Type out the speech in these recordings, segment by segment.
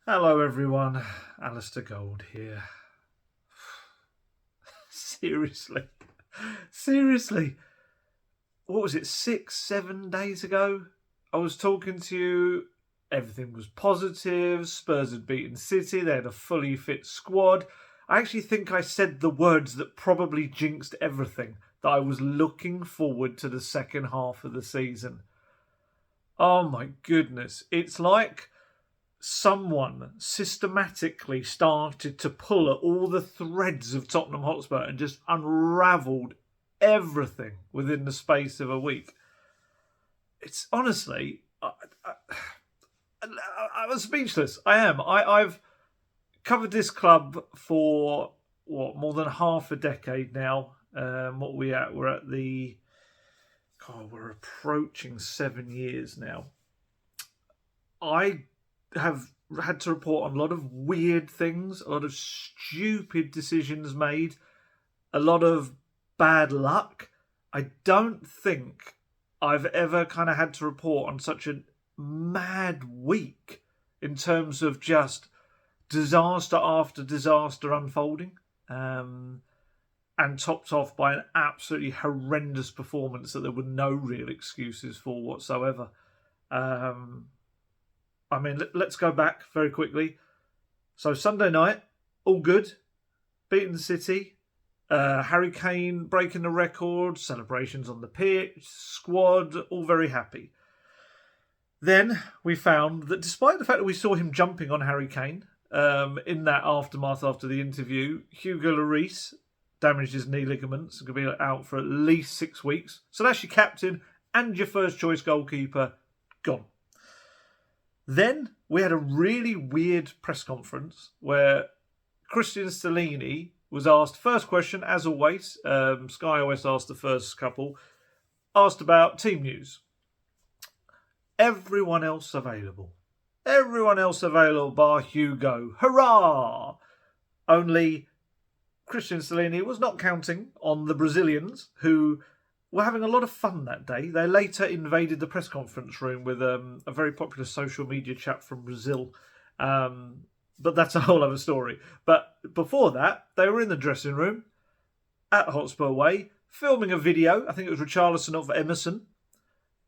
Hello everyone, Alistair Gold here. Seriously, what was it, 6, 7 days ago? I was talking to you, everything was positive, Spurs had beaten City, they had a fully fit squad. I actually think I said the words that probably jinxed everything, that I was looking forward to the second half of the season. Oh my goodness, it's like someone systematically started to pull at all the threads of Tottenham Hotspur and just unravelled everything within the space of a week. It's honestly, I'm speechless. I am. I've covered this club for more than half a decade now. What are we at? We're at the. God, we're approaching 7 years now. I have had to report on a lot of weird things, a lot of stupid decisions made, a lot of bad luck. I don't think I've ever kind of had to report on such a mad week in terms of just disaster after disaster unfolding, and topped off by an absolutely horrendous performance that there were no real excuses for whatsoever. I mean, let's go back very quickly. So Sunday night, all good. Beating the City. Harry Kane breaking the record. Celebrations on the pitch. Squad, all very happy. Then we found that despite the fact that we saw him jumping on Harry Kane in that aftermath after the interview, Hugo Lloris damaged his knee ligaments and could be out for at least 6 weeks. So that's your captain and your first choice goalkeeper gone. Then we had a really weird press conference where Christian Stellini was asked, first question, as always, Sky always asked the first couple, asked about team news. Everyone else available bar Hugo. Hurrah! Only Christian Stellini was not counting on the Brazilians, who were having a lot of fun that day. They later invaded the press conference room with a very popular social media chap from Brazil. But that's a whole other story. But before that, they were in the dressing room at Hotspur Way, filming a video. I think it was Richarlison of Emerson,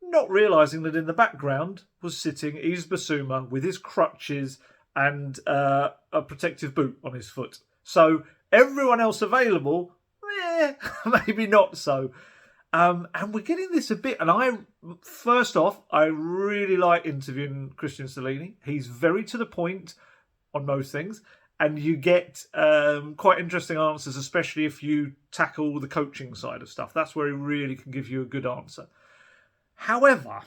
not realising that in the background was sitting Yves Bissouma with his crutches and a protective boot on his foot. So everyone else available, maybe not so. And we're getting this a bit, and I really like interviewing Christian Stellini. He's very to the point on most things, and you get quite interesting answers, especially if you tackle the coaching side of stuff. That's where he really can give you a good answer. However,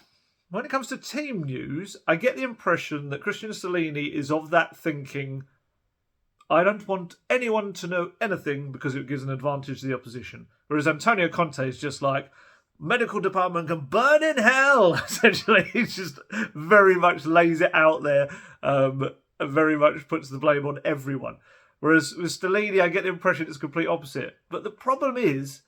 when it comes to team news, I get the impression that Christian Stellini is of that thinking, I don't want anyone to know anything because it gives an advantage to the opposition. Whereas Antonio Conte is just like, medical department can burn in hell. Essentially, he just very much lays it out there, and very much puts the blame on everyone. Whereas with Stellini, I get the impression it's the complete opposite. But the problem is,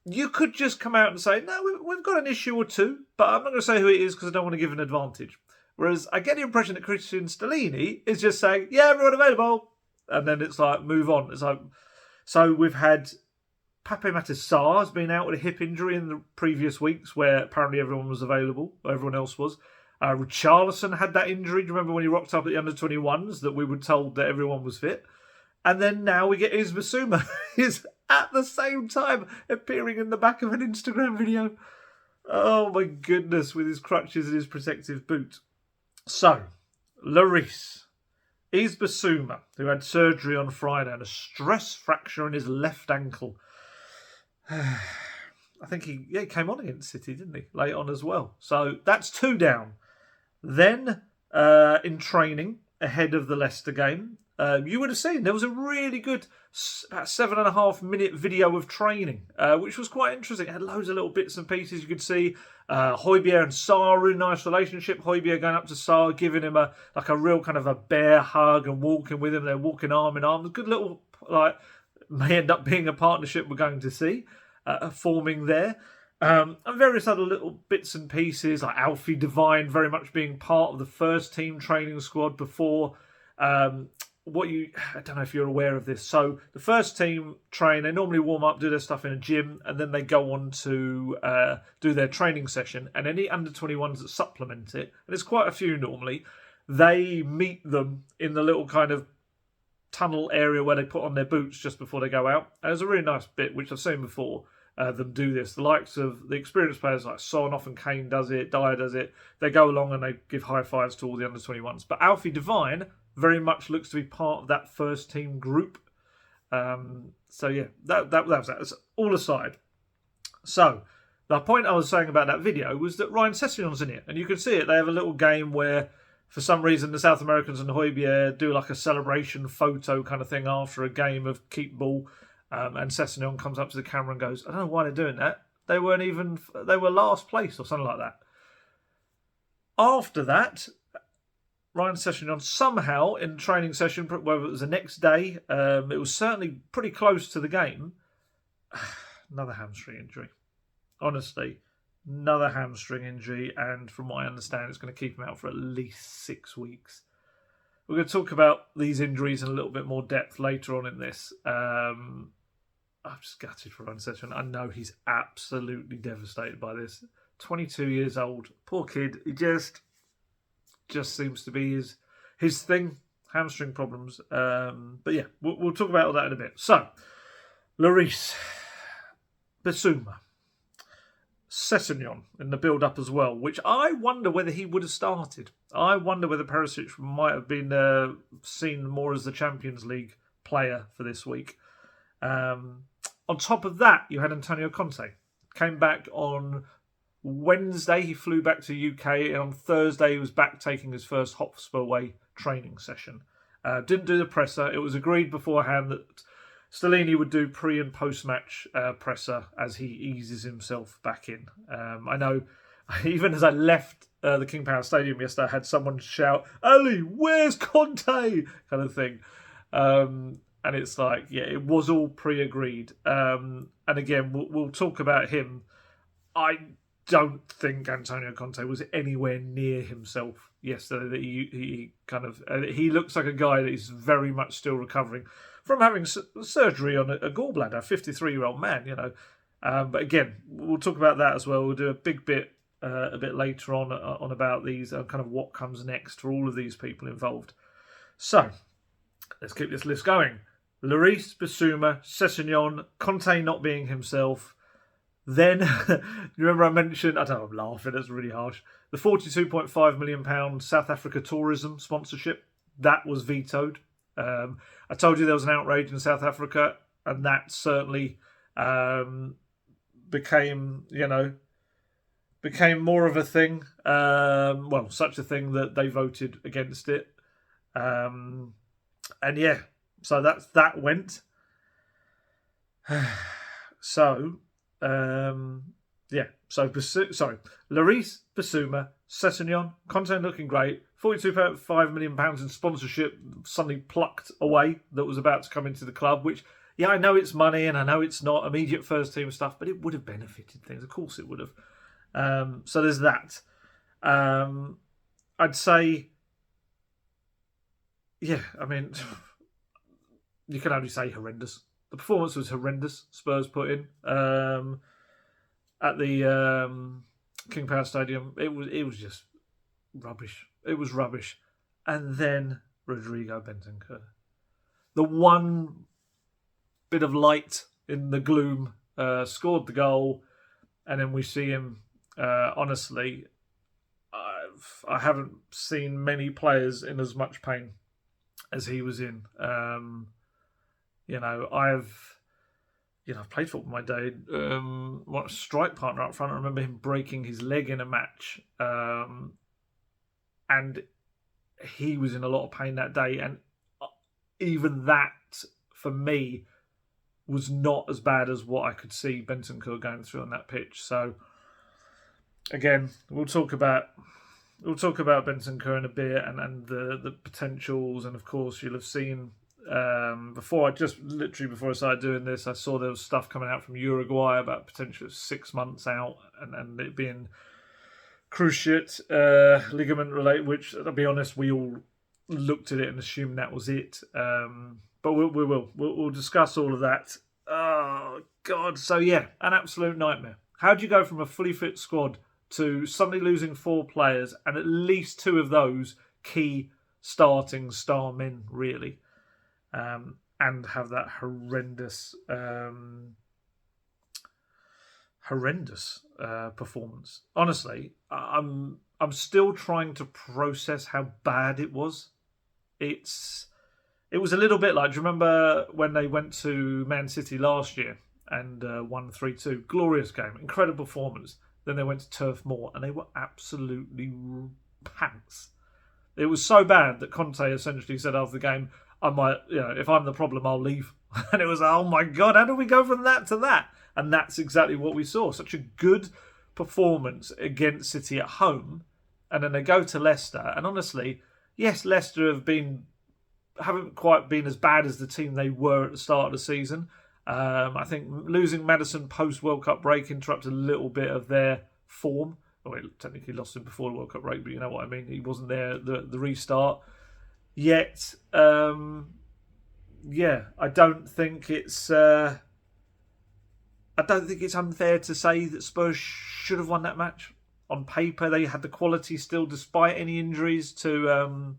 you could just come out and say, no, we've got an issue or two, but I'm not going to say who it is because I don't want to give an advantage. Whereas I get the impression that Christian Stellini is just saying, yeah, everyone available. And then it's like, move on. It's like, so we've had Pape Matar Sarr has been out with a hip injury in the previous weeks where apparently everyone was available, everyone else was. Richarlison had that injury. Do you remember when he rocked up at the under-21s that we were told that everyone was fit? And then now we get Yves Bissouma is at the same time appearing in the back of an Instagram video. Oh my goodness, with his crutches and his protective boot. So, Lloris, Yves Bissouma, who had surgery on Friday and a stress fracture in his left ankle. I think he came on against City, didn't he? Late on as well. So that's 2 down. Then, in training, ahead of the Leicester game, you would have seen there was a really good about 7.5 minute video of training, which was quite interesting. It had loads of little bits and pieces. You could see Højbjerg and Sarr, really nice relationship. Højbjerg going up to Sarr, giving him a real kind of a bear hug and walking with him. They're walking arm in arm. A good little, may end up being a partnership we're going to see forming there. And various other little bits and pieces, like Alfie Devine very much being part of the first team training squad before. I don't know if you're aware of this. So the first team train, they normally warm up, do their stuff in a gym, and then they go on to do their training session. And any under-21s that supplement it, and there's quite a few normally, they meet them in the little kind of tunnel area where they put on their boots just before they go out. And it's a really nice bit, which I've seen before, them do this. The likes of the experienced players like Son, often Kane does it, Dyer does it. They go along and they give high fives to all the under-21s. But Alfie Devine very much looks to be part of that first team group. So yeah, that was that. That's all aside. So the point I was saying about that video was that Ryan Sessegnon's in it, and you can see it. They have a little game where, for some reason, the South Americans and Højbjerg do like a celebration photo kind of thing after a game of keep ball. And Sessegnon comes up to the camera and goes, I don't know why they're doing that. They were last place or something like that. After that, Ryan Sessegnon somehow in training session, whether it was the next day, it was certainly pretty close to the game. Another hamstring injury. Honestly, another hamstring injury. And from what I understand, it's going to keep him out for at least 6 weeks. We're going to talk about these injuries in a little bit more depth later on in this. I'm just gutted for Ryan Sessegnon. I know he's absolutely devastated by this. 22 years old. Poor kid. He just seems to be his thing. Hamstring problems. But yeah, we'll talk about all that in a bit. So, Lloris, Bissouma, Sessegnon in the build-up as well, which I wonder whether he would have started. I wonder whether Perisic might have been seen more as the Champions League player for this week. On top of that, you had Antonio Conte. Came back on Wednesday. He flew back to UK. And on Thursday, he was back taking his first Hotspur away training session. Didn't do the presser. It was agreed beforehand that Stellini would do pre- and post-match presser as he eases himself back in. I know, even as I left the King Power Stadium yesterday, I had someone shout, Ali, where's Conte? Kind of thing. And it's like, yeah, it was all pre-agreed. And again, we'll talk about him. I don't think Antonio Conte was anywhere near himself yesterday. He looks like a guy that is very much still recovering from having surgery on a gallbladder, 53-year-old man, you know. But again, we'll talk about that as well. We'll do a big bit a bit later on about these, kind of what comes next for all of these people involved. So, let's keep this list going. Lloris, Bissouma, Sessegnon, Conte not being himself. Then, you remember I mentioned, I don't know, I'm laughing, that's really harsh, the £42.5 million South Africa tourism sponsorship, that was vetoed. I told you there was an outrage in South Africa, and that certainly became more of a thing. Such a thing that they voted against it. And yeah, so that went. So, Lloris, Bissouma, Sessegnon, Conte looking great. £42.5 million in sponsorship suddenly plucked away that was about to come into the club, which, yeah, I know it's money and I know it's not immediate first team stuff, but it would have benefited things. Of course it would have. So there's that. I'd say, yeah, I mean, you can only say horrendous. The performance was horrendous. Spurs put in at the King Power Stadium. It was just rubbish. It was rubbish. And then Rodrigo Bentancur, the one bit of light in the gloom, scored the goal, and then we see him. Honestly, I haven't seen many players in as much pain as he was in. I've played football my day. What a strike partner up front. I remember him breaking his leg in a match, and he was in a lot of pain that day. And even that, for me, was not as bad as what I could see Bentancur going through on that pitch. So, again, we'll talk about Bentancur in a bit and the potentials, and of course you'll have seen before I started doing this, I saw there was stuff coming out from Uruguay about potentially 6 months out, and it being cruciate ligament related. Which, I'll be honest, we all looked at it and assumed that was it. But we'll discuss all of that. Oh God! So yeah, an absolute nightmare. How do you go from a fully fit squad to suddenly losing 4 players, and at least 2 of those key starting star men, really, and have that horrendous performance? Honestly, I'm still trying to process how bad it was. It was a little bit like, do you remember when they went to Man City last year and won 3-2? Glorious game, incredible performance. Then they went to Turf Moor and they were absolutely pants. It was so bad that Conte essentially said after the game, "I might, if I'm the problem, I'll leave." And it was, oh my God, how do we go from that to that? And that's exactly what we saw. Such a good performance against City at home, and then they go to Leicester. And honestly, yes, Leicester haven't quite been as bad as the team they were at the start of the season. I think losing Maddison post-World Cup break interrupted a little bit of their form. Well, it technically lost him before the World Cup break, but you know what I mean. He wasn't there at the restart. Yet, I don't think it's unfair to say that Spurs should have won that match. On paper, they had the quality still, despite any injuries, to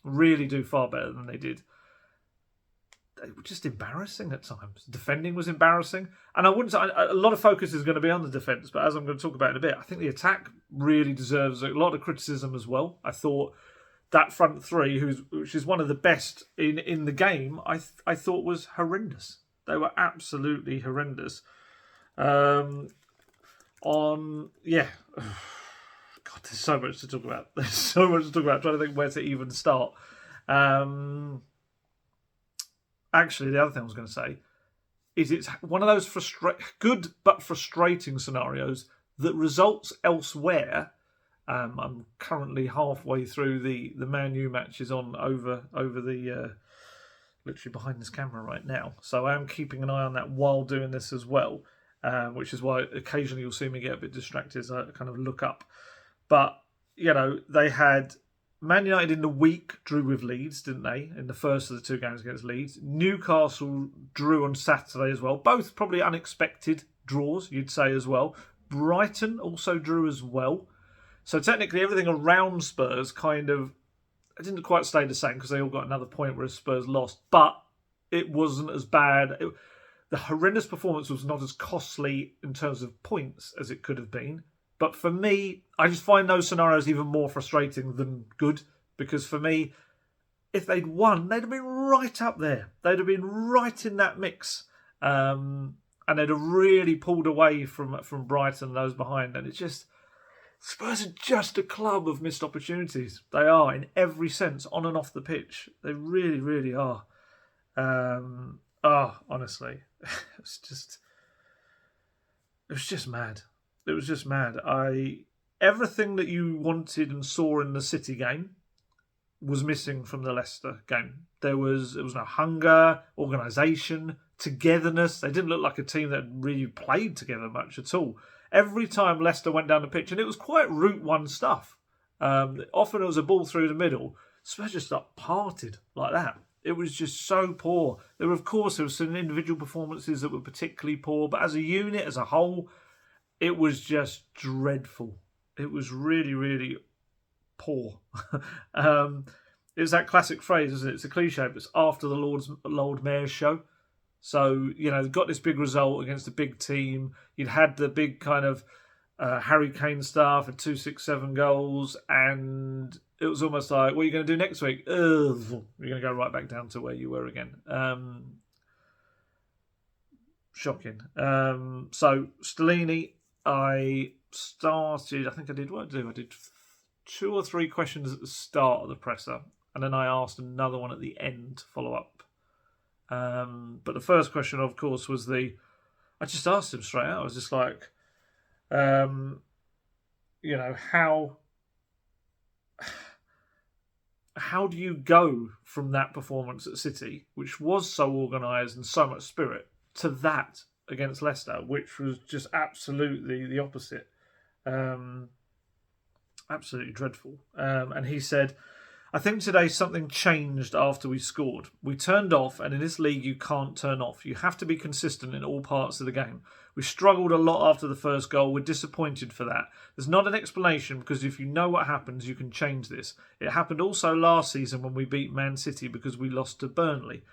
really do far better than they did. They were just embarrassing at times. Defending was embarrassing. And I wouldn't say a lot of focus is going to be on the defence, but as I'm going to talk about in a bit, I think the attack really deserves a lot of criticism as well. I thought that front three, which is one of the best in the game, I thought was horrendous. They were absolutely horrendous. God, there's so much to talk about. I'm trying to think where to even start. Actually, the other thing I was going to say is it's one of those good but frustrating scenarios that results elsewhere. I'm currently halfway through the Man U matches on over the literally behind this camera right now. So I am keeping an eye on that while doing this as well, which is why occasionally you'll see me get a bit distracted as I kind of look up. But, they had Man United in the week drew with Leeds, didn't they? In the first of the 2 games against Leeds. Newcastle drew on Saturday as well. Both probably unexpected draws, you'd say as well. Brighton also drew as well. So technically everything around Spurs kind of didn't quite stay the same because they all got another point whereas Spurs lost. But it wasn't as bad. The horrendous performance was not as costly in terms of points as it could have been. But for me, I just find those scenarios even more frustrating than good. Because for me, if they'd won, they'd have been right up there. They'd have been right in that mix. And they'd have really pulled away from Brighton, those behind. And it's just, Spurs are just a club of missed opportunities. They are, in every sense, on and off the pitch. They really, really are. Honestly, it was just mad. It was just mad. Everything that you wanted and saw in the City game was missing from the Leicester game. There was no hunger, organisation, togetherness. They didn't look like a team that really played together much at all. Every time Leicester went down the pitch, and it was quite Route 1 stuff. Often it was a ball through the middle. Spurs just parted like that. It was just so poor. There were some individual performances that were particularly poor, but as a unit, as a whole, it was just dreadful. It was really, really poor. It's that classic phrase, isn't it? It's a cliche, but it's after the Lord Mayor's show. So, they've got this big result against a big team. You'd had the big kind of Harry Kane stuff and 2-6-7 goals, and it was almost like, what are you going to do next week? You're going to go right back down to where you were again. Shocking. So, Stellini, I think I did 2 or 3 questions at the start of the presser, and then I asked another one at the end to follow up. But the first question, of course, was I just asked him straight out. I was just like, how how do you go from that performance at City, which was so organised and so much spirit, to that against Leicester, which was just absolutely the opposite? Absolutely dreadful. And he said, I think today something changed after we scored. We turned off, and in this league you can't turn off. You have to be consistent in all parts of the game. We struggled a lot after the first goal. We're disappointed for that. There's not an explanation, because if you know what happens, you can change this. It happened also last season when we beat Man City because we lost to Burnley.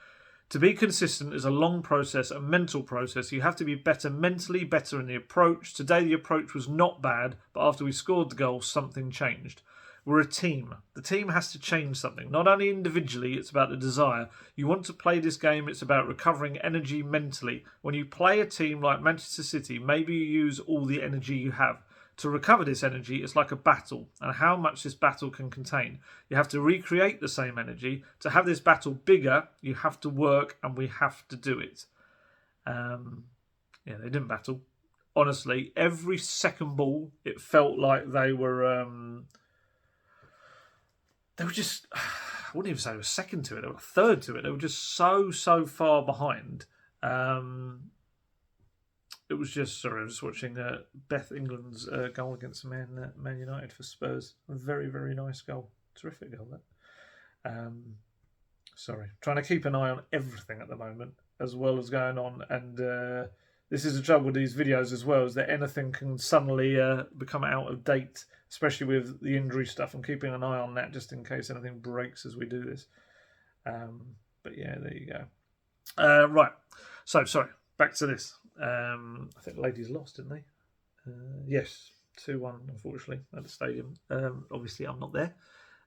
To be consistent is a long process, a mental process. You have to be better mentally, better in the approach. Today the approach was not bad, but after we scored the goal, something changed. We're a team. The team has to change something. Not only individually, it's about the desire. You want to play this game, it's about recovering energy mentally. When you play a team like Manchester City, maybe you use all the energy you have. To recover this energy, it's like a battle, and how much this battle can contain. You have to recreate the same energy. To have this battle bigger, you have to work, and we have to do it. They didn't battle. Honestly, every second ball, it felt like they were just, I wouldn't even say they were second to it, they were third to it. They were just so far behind. It was just, I was watching Beth England's goal against Man United for Spurs. A very, very nice goal. Terrific goal, that. Trying to keep an eye on everything at the moment, as well as going on. And this is the trouble with these videos as well, is that anything can suddenly become out of date, especially with the injury stuff. I'm keeping an eye on that just in case anything breaks as we do this. But yeah, there you go. Right. So, sorry, back to this. I think the ladies lost, didn't they? Yes, 2-1, unfortunately, at the stadium. Obviously, I'm not there.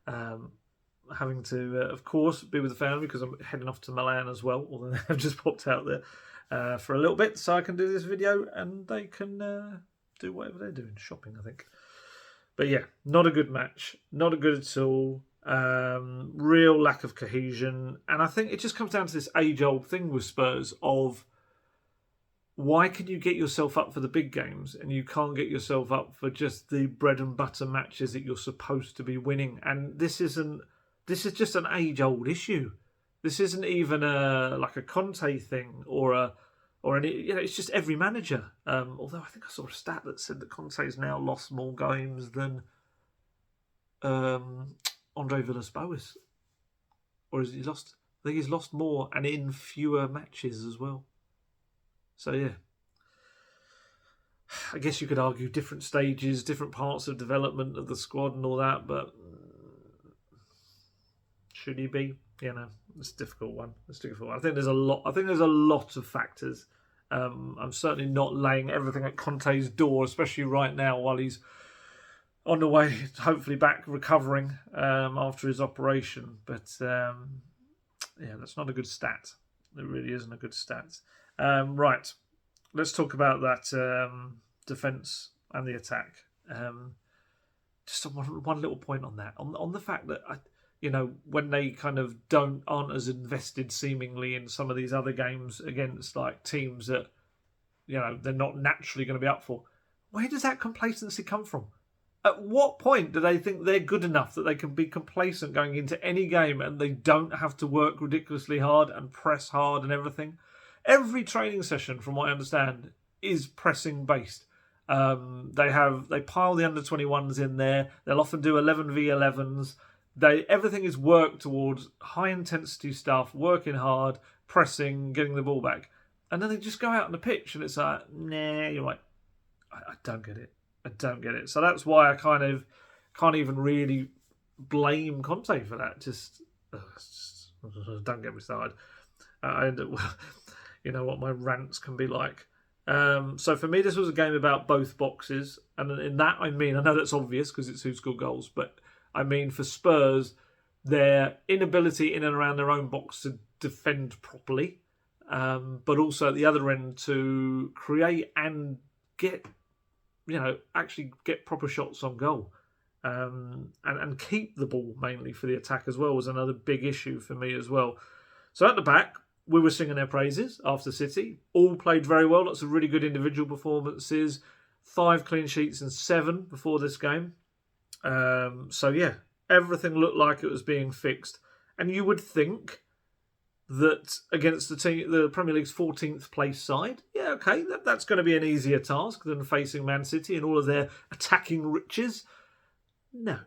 Having to, of course, be with the family because I'm heading off to Milan as well, although they've just popped out there for a little bit so I can do this video and they can do whatever they're doing, shopping, I think. But yeah, not a good match. Not a good at all. Real lack of cohesion. And I think it just comes down to this age-old thing with Spurs of, why can you get yourself up for the big games and you can't get yourself up for just the bread and butter matches that you're supposed to be winning? And this is just an age-old issue. This isn't even like a Conte thing or any. It's just every manager. Although I think I saw a stat that said that Conte's now lost more games than Andre Villas-Boas, or has he lost? I think he's lost more and in fewer matches as well. So yeah, I guess you could argue different stages, different parts of development of the squad and all that, but should he be? It's a difficult one. I think there's a lot of factors. I'm certainly not laying everything at Conte's door, especially right now while he's on the way, hopefully back recovering after his operation. But that's not a good stat. It really isn't a good stat. Right, let's talk about that defence and the attack. Just one little point on that, on the fact that when they kind of aren't as invested seemingly in some of these other games against like teams that they're not naturally going to be up for. Where does that complacency come from? At what point do they think they're good enough that they can be complacent going into any game and they don't have to work ridiculously hard and press hard and everything? Every training session, from what I understand, is pressing based. They pile the under-21s in there. They'll often do 11v11s. Everything is worked towards high intensity stuff, working hard, pressing, getting the ball back, and then they just go out on the pitch and it's like, nah, you're right. I don't get it. So that's why I kind of can't even really blame Conte for that. Just don't get me started. You know what my rants can be like. So for me, this was a game about both boxes. And in that, I know that's obvious because it's who scored goals. But I mean, for Spurs, their inability in and around their own box to defend properly. But also at the other end to create and get, actually get proper shots on goal. And keep the ball mainly for the attack as well was another big issue for me as well. So at the back, we were singing their praises after City. All played very well. Lots of really good individual performances. 5 clean sheets and 7 before this game. So yeah, Everything looked like it was being fixed. And you would think that against the Premier League's 14th place side, yeah, okay, that's going to be an easier task than facing Man City and all of their attacking riches. No,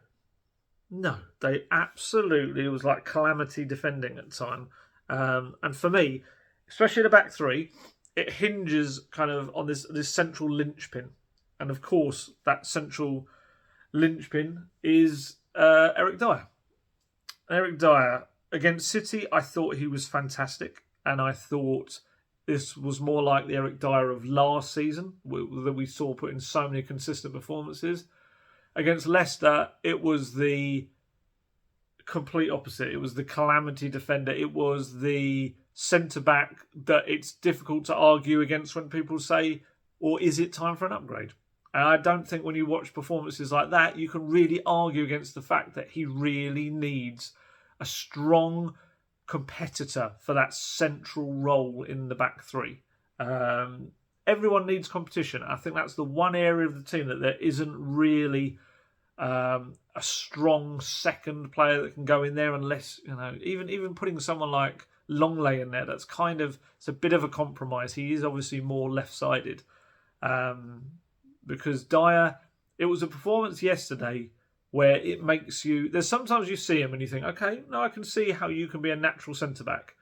they absolutely, it was like calamity defending at time. And for me, especially the back three, it hinges kind of on this central linchpin. And of course, that central linchpin is Eric Dyer. Eric Dyer, against City, I thought he was fantastic. And I thought this was more like the Eric Dyer of last season, that we saw put in so many consistent performances. Against Leicester, it was the complete opposite. It was the calamity defender. It was the centre-back that it's difficult to argue against when people say, or is it time for an upgrade? And I don't think when you watch performances like that, you can really argue against the fact that he really needs a strong competitor for that central role in the back three. Everyone needs competition. I think that's the one area of the team that there isn't really a strong second player that can go in there, unless, even putting someone like Longley in there, it's a bit of a compromise. He is obviously more left-sided. Because Dyer, it was a performance yesterday where it makes you... There's sometimes you see him and you think, okay, no, I can see how you can be a natural centre-back.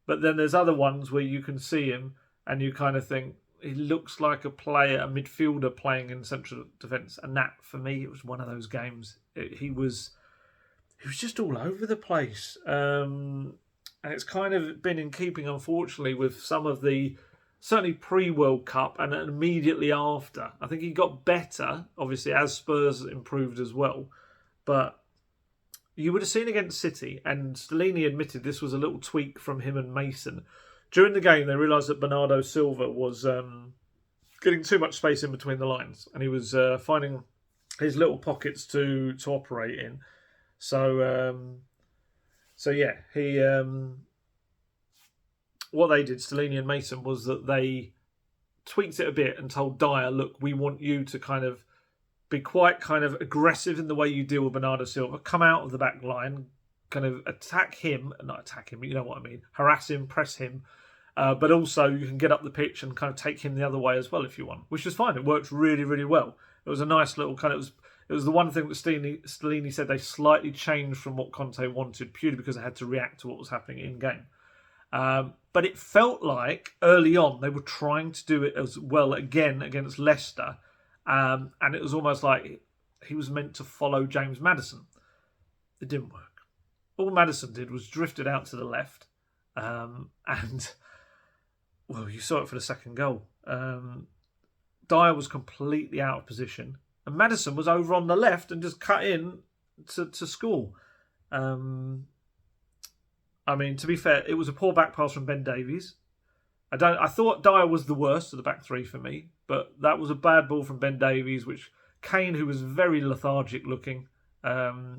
But then there's other ones where you can see him and you kind of think, he looks like a midfielder playing in central defence. And that, for me, it was one of those games. He was just all over the place. And it's kind of been in keeping, unfortunately, with some of the... Certainly pre-World Cup and immediately after. I think he got better, obviously, as Spurs improved as well. But you would have seen against City, and Stellini admitted this was a little tweak from him and Mason. During the game, they realised that Bernardo Silva was getting too much space in between the lines, and he was finding his little pockets to operate in. So yeah, he... What they did, Stellini and Mason, was that they tweaked it a bit and told Dyer, look, we want you to kind of be quite kind of aggressive in the way you deal with Bernardo Silva. Come out of the back line, kind of not attack him, you know what I mean, harass him, press him. But also you can get up the pitch and kind of take him the other way as well if you want, which is fine. It worked really, really well. It was a nice little kind of... It was the one thing that Stellini said they slightly changed from what Conte wanted, purely because they had to react to what was happening in-game. But it felt like early on they were trying to do it as well again against Leicester. And it was almost like he was meant to follow James Maddison. It didn't work. All Maddison did was drifted out to the left. And, well, you saw it for the second goal. Dyer was completely out of position. And Maddison was over on the left and just cut in to score. I mean, to be fair, it was a poor back pass from Ben Davies. I thought Dyer was the worst of the back three for me, but that was a bad ball from Ben Davies, which Kane, who was very lethargic looking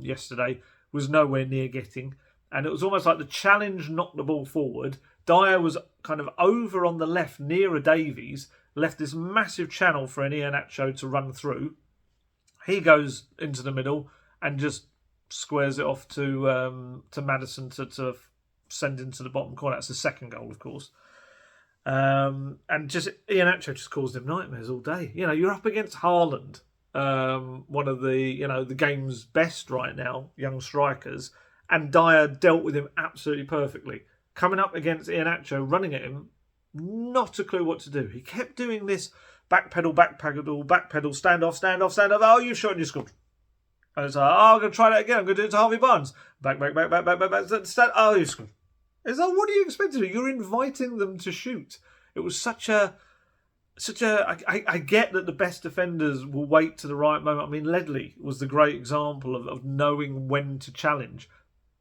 yesterday, was nowhere near getting. And it was almost like the challenge knocked the ball forward. Dyer was kind of over on the left, nearer Davies, left this massive channel for an Iheanacho to run through. He goes into the middle and just squares it off to Maddison to send into the bottom corner. That's the second goal, of course. And just Iheanacho just caused him nightmares all day. You're up against Haaland, one of the game's best right now, young strikers, and Dyer dealt with him absolutely perfectly. Coming up against Iheanacho, running at him, not a clue what to do. He kept doing this backpedal, stand off. Oh, you've shot and you scored. And it's like, I'm going to try that again. I'm going to do it to Harvey Barnes. Back. Stand. Oh, you scored. It's like, what do you expect to do? You're inviting them to shoot. It was such a. I get that the best defenders will wait to the right moment. I mean, Ledley was the great example of knowing when to challenge.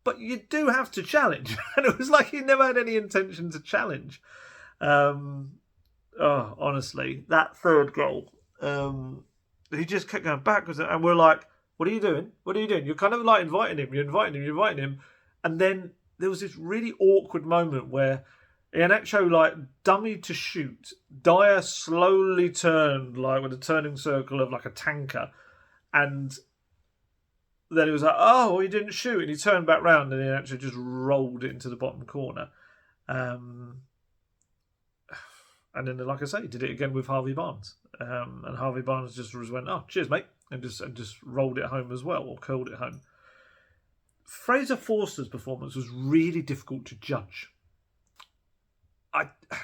But you do have to challenge. And it was like he never had any intention to challenge. Honestly, that third goal, he just kept going backwards. And we're like, what are you doing? You're kind of like inviting him. And then there was this really awkward moment where Iheanacho like dummied to shoot. Dyer slowly turned like with a turning circle of like a tanker. And then he was like, oh, he didn't shoot. And he turned back round and he actually just rolled it into the bottom corner. And then, like I say, he did it again with Harvey Barnes. And Harvey Barnes just went, oh, cheers, mate. And just rolled it home as well, or curled it home. Fraser Forster's performance was really difficult to judge.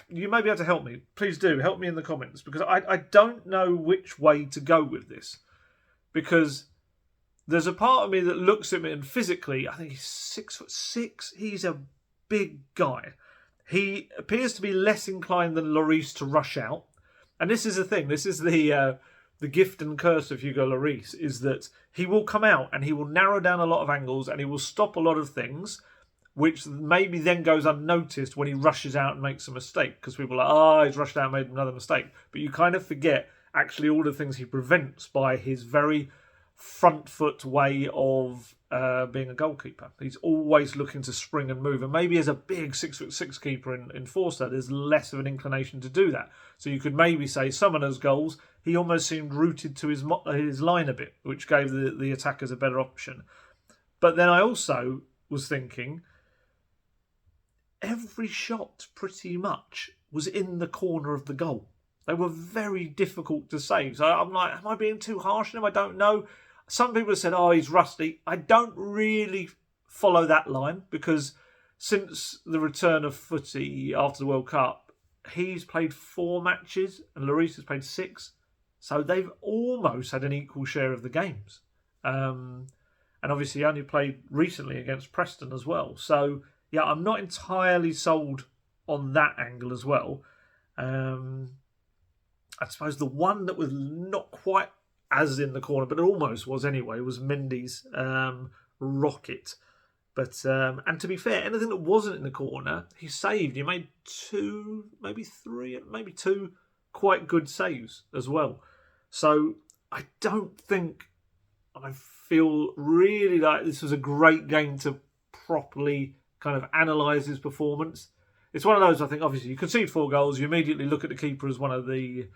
You may be able to help me. Please do. Help me in the comments. Because I don't know which way to go with this. Because there's a part of me that looks at him and physically, I think he's 6'6". He's a big guy. He appears to be less inclined than Lloris to rush out. And this is the thing. This is the gift and curse of Hugo Lloris, is that he will come out and he will narrow down a lot of angles and he will stop a lot of things, which maybe then goes unnoticed when he rushes out and makes a mistake. Because people are like, he's rushed out and made another mistake. But you kind of forget actually all the things he prevents by his very front foot way of being a goalkeeper. He's always looking to spring and move, and maybe as a big 6'6" keeper in Forster, there's less of an inclination to do that. So you could maybe say some of those goals he almost seemed rooted to his line a bit, which gave the attackers a better option. But then I also was thinking every shot pretty much was in the corner of the goal. They were very difficult to save. So I'm like, am I being too harsh on him? I don't know. Some people have said, oh, he's rusty. I don't really follow that line, because since the return of footy after the World Cup, he's played 4 matches and Lloris has played 6. So they've almost had an equal share of the games. And obviously only played recently against Preston as well. So, yeah, I'm not entirely sold on that angle as well. I suppose the one that was not quite as in the corner, but it almost was anyway, was Mendy's rocket. But and to be fair, anything that wasn't in the corner, he saved. He made 2, maybe 3, maybe 2 quite good saves as well. So I don't think I feel really like this was a great game to properly kind of analyse his performance. It's one of those, I think, obviously you concede 4 goals, you immediately look at the keeper as one of the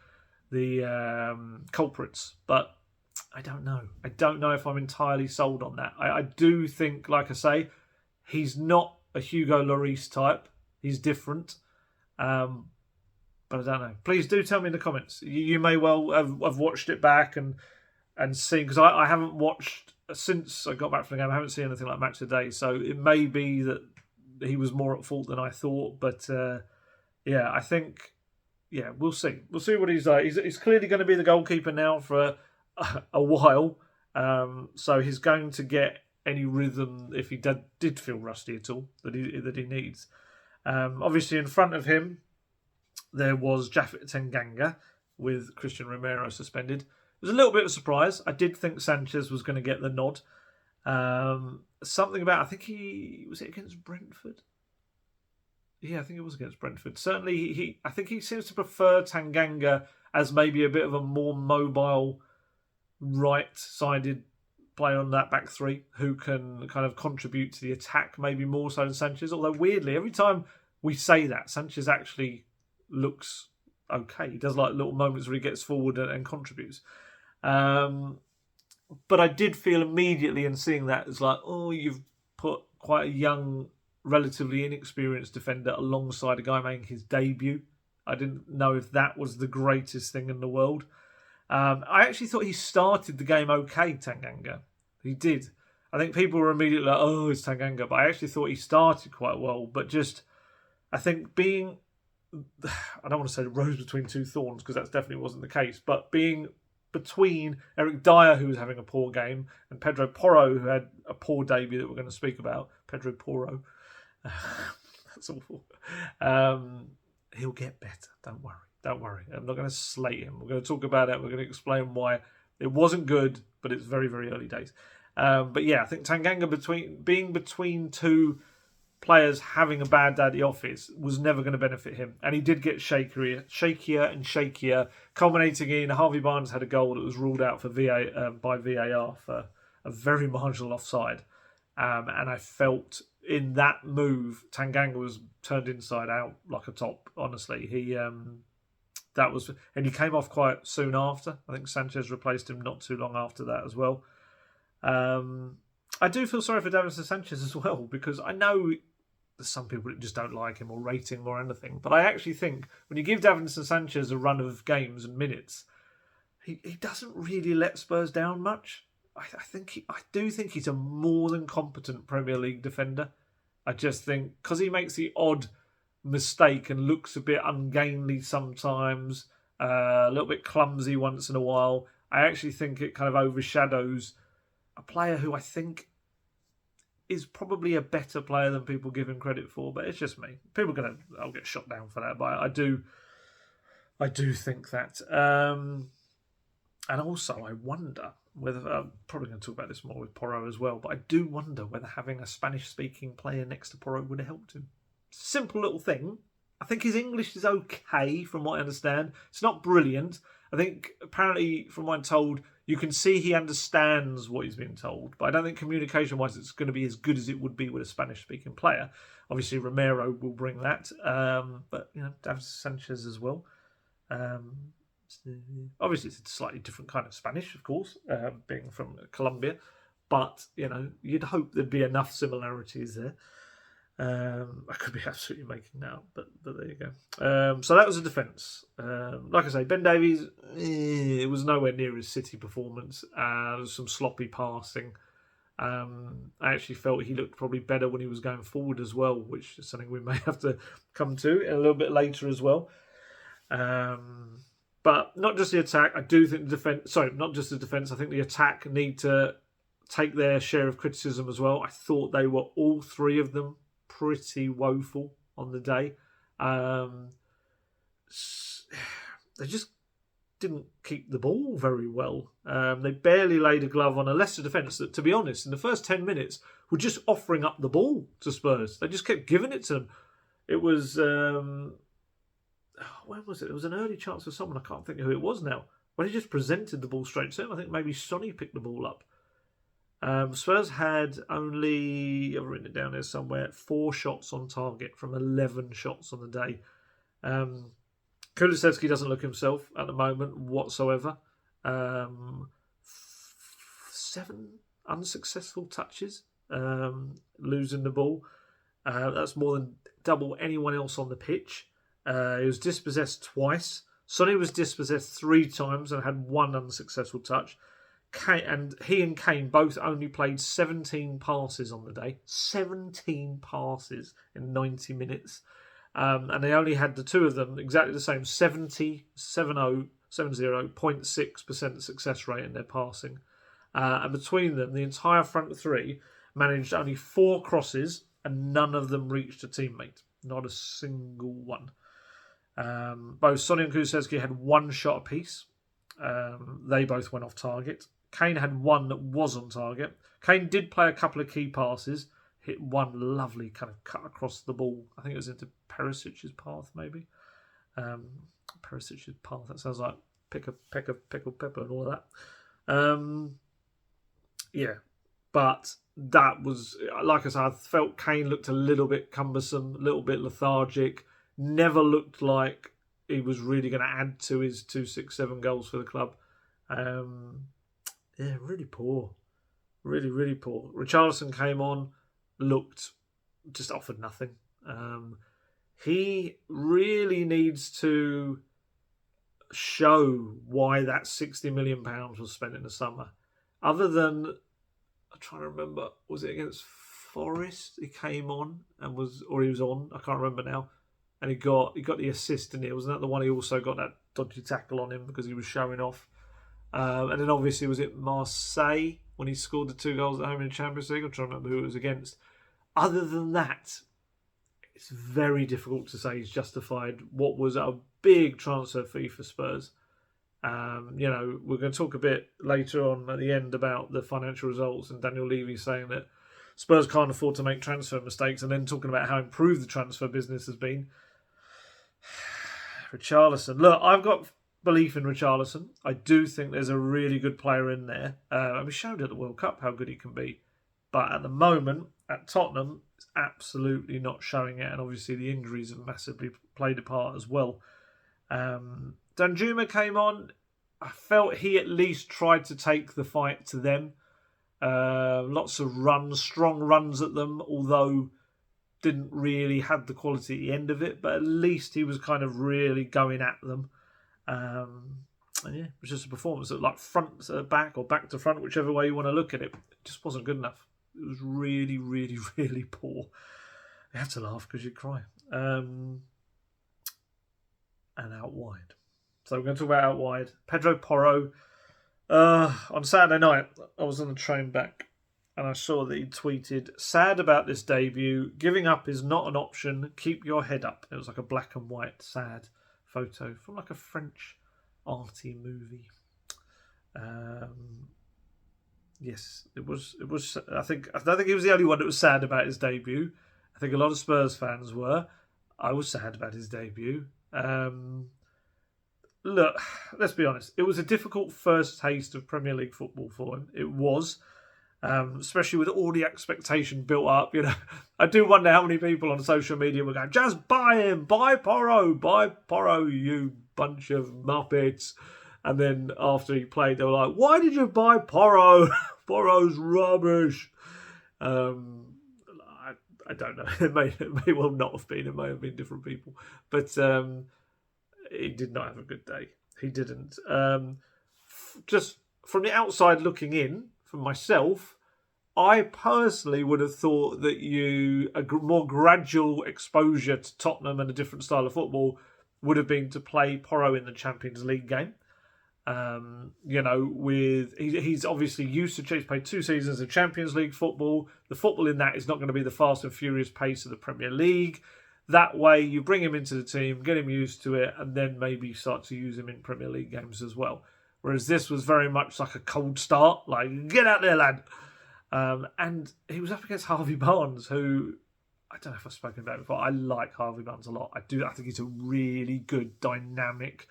culprits, but I don't know. I don't know if I'm entirely sold on that. I do think, like I say, he's not a Hugo Lloris type. He's different, but I don't know. Please do tell me in the comments. You may well have watched it back and seen, because I haven't watched since I got back from the game. I haven't seen anything like Match of the Day, so it may be that he was more at fault than I thought. But yeah, I think. Yeah, we'll see. We'll see what he's like. He's clearly going to be the goalkeeper now for a while. So he's going to get any rhythm, if he did feel rusty at all, that he needs. Obviously, in front of him, there was Japhet Tanganga with Christian Romero suspended. It was a little bit of a surprise. I did think Sanchez was going to get the nod. Something about, I think was it against Brentford? Yeah, I think it was against Brentford. Certainly, I think he seems to prefer Tanganga as maybe a bit of a more mobile, right-sided player on that back three who can kind of contribute to the attack maybe more so than Sanchez. Although, weirdly, every time we say that, Sanchez actually looks okay. He does like little moments where he gets forward and contributes. But I did feel immediately in seeing that, it's like, oh, you've put quite a young, relatively inexperienced defender alongside a guy making his debut. I didn't know if that was the greatest thing in the world. I actually thought he started the game okay, Tanganga. He did. I think people were immediately like, oh, it's Tanganga. But I actually thought he started quite well. But just, I think being, I don't want to say the rose between two thorns, because that definitely wasn't the case. But being between Eric Dyer, who was having a poor game, and Pedro Porro, who had a poor debut that we're going to speak about. Pedro Porro. That's awful. He'll get better. Don't worry. Don't worry. I'm not going to slate him. We're going to talk about it. We're going to explain why it wasn't good, but it's very, very early days. But yeah, I think Tanganga being between two players having a bad day at the office was never going to benefit him. And he did get shakier and shakier, culminating in Harvey Barnes had a goal that was ruled out for by VAR for a very marginal offside. And I felt in that move, Tanganga was turned inside out like a top. Honestly, he came off quite soon after. I think Sanchez replaced him not too long after that as well. I do feel sorry for Davinson Sanchez as well, because I know there's some people that just don't like him or rate him or anything, but I actually think when you give Davinson Sanchez a run of games and minutes, he doesn't really let Spurs down much. I do think he's a more than competent Premier League defender. I just think because he makes the odd mistake and looks a bit ungainly sometimes, a little bit clumsy once in a while, I actually think it kind of overshadows a player who I think is probably a better player than people give him credit for. But it's just me. I'll get shot down for that, but I do think that. And also, I wonder whether I'm probably going to talk about this more with Porro as well. But I do wonder whether having a Spanish-speaking player next to Porro would have helped him. Simple little thing. I think his English is okay, from what I understand. It's not brilliant. I think, apparently, from what I'm told, you can see he understands what he's being told. But I don't think communication-wise it's going to be as good as it would be with a Spanish-speaking player. Obviously, Romero will bring that. But, Davinson Sanchez as well. Obviously, it's a slightly different kind of Spanish, of course, being from Colombia. But, you'd hope there'd be enough similarities there. I could be absolutely making that up, but there you go. So that was a defence. Like I say, Ben Davies, it was nowhere near his City performance. There was some sloppy passing. I actually felt he looked probably better when he was going forward as well, which is something we may have to come to a little bit later as well. But not just the attack. I do think the defence... Sorry, not just the defence. I think the attack need to take their share of criticism as well. I thought they were, all three of them, pretty woeful on the day. They just didn't keep the ball very well. They barely laid a glove on a Leicester defence that, to be honest, in the first 10 minutes were just offering up the ball to Spurs. They just kept giving it to them. It was... when was it? There was an early chance for someone, I can't think of who it was now, when he just presented the ball straight to him. I think maybe Sonny picked the ball up. Spurs had only, I've written it down there somewhere, 4 shots on target from 11 shots on the day. Kulusevski doesn't look himself at the moment whatsoever. 7 unsuccessful touches, losing the ball. That's more than double anyone else on the pitch. He was dispossessed twice. Sonny was dispossessed 3 times and had 1 unsuccessful touch. He and Kane both only played 17 passes on the day. 17 passes in 90 minutes. And they only had the 2 of them exactly the same, 70.6% success rate in their passing. And between them, the entire front 3 managed only 4 crosses and none of them reached a teammate. Not a single one. Both Sonny and Kulusevski had 1 shot apiece. They both went off target. Kane had 1 that was on target. Kane did play a couple of key passes, hit 1 lovely kind of cut across the ball. I think it was into Perisic's path, maybe. Perisic's path, that sounds like pickle, pepper and all of that. Yeah, but that was, like I said, I felt Kane looked a little bit cumbersome, a little bit lethargic, never looked like he was really going to add to his 2-6-7 goals for the club. Yeah, really poor. Really, really poor. Richarlison came on, just offered nothing. He really needs to show why that £60 million was spent in the summer. Other than, I'm trying to remember, was it against Forest? He came on and he was on, I can't remember now. And he got the assist in it. Wasn't that the one he also got that dodgy tackle on him because he was showing off? And then obviously was it Marseille when he scored the 2 goals at home in the Champions League? I'm trying to remember who it was against. Other than that, it's very difficult to say he's justified what was a big transfer fee for Spurs. We're going to talk a bit later on at the end about the financial results and Daniel Levy saying that Spurs can't afford to make transfer mistakes and then talking about how improved the transfer business has been. Richarlison. Look, I've got belief in Richarlison. I do think there's a really good player in there. And we showed at the World Cup how good he can be. But at the moment, at Tottenham, it's absolutely not showing it. And obviously the injuries have massively played a part as well. Danjuma came on. I felt he at least tried to take the fight to them. Lots of runs, strong runs at them, although didn't really have the quality at the end of it, but at least he was kind of really going at them. And yeah, it was just a performance that, like, front to back or back to front, whichever way you want to look at it, it just wasn't good enough. It was really, really, really poor. You have to laugh because you cry. And out wide. So we're going to talk about out wide. Pedro Porro. On Saturday night, I was on the train back and I saw that he tweeted, "Sad about this debut. Giving up is not an option. Keep your head up." It was like a black and white sad photo from like a French arty movie. Yes, it was. I don't think he was the only one that was sad about his debut. I think a lot of Spurs fans were. I was sad about his debut. Look, let's be honest. It was a difficult first taste of Premier League football for him. It was, especially with all the expectation built up. You know, I do wonder how many people on social media were going, "Just buy him, buy Porro, you bunch of muppets." And then after he played, they were like, "Why did you buy Porro? Porro's rubbish." I don't know. It may well not have been. It may have been different people, but. He did not have a good day. He didn't. Just from the outside looking in, from myself, I personally would have thought that a more gradual exposure to Tottenham and a different style of football would have been to play Porro in the Champions League game. He's obviously used to. He's played 2 seasons of Champions League football. The football in that is not going to be the fast and furious pace of the Premier League. That way, you bring him into the team, get him used to it, and then maybe start to use him in Premier League games as well. Whereas this was very much like a cold start, like, get out there, lad. And he was up against Harvey Barnes, who, I don't know if I've spoken about it before, I like Harvey Barnes a lot. I think he's a really good, dynamic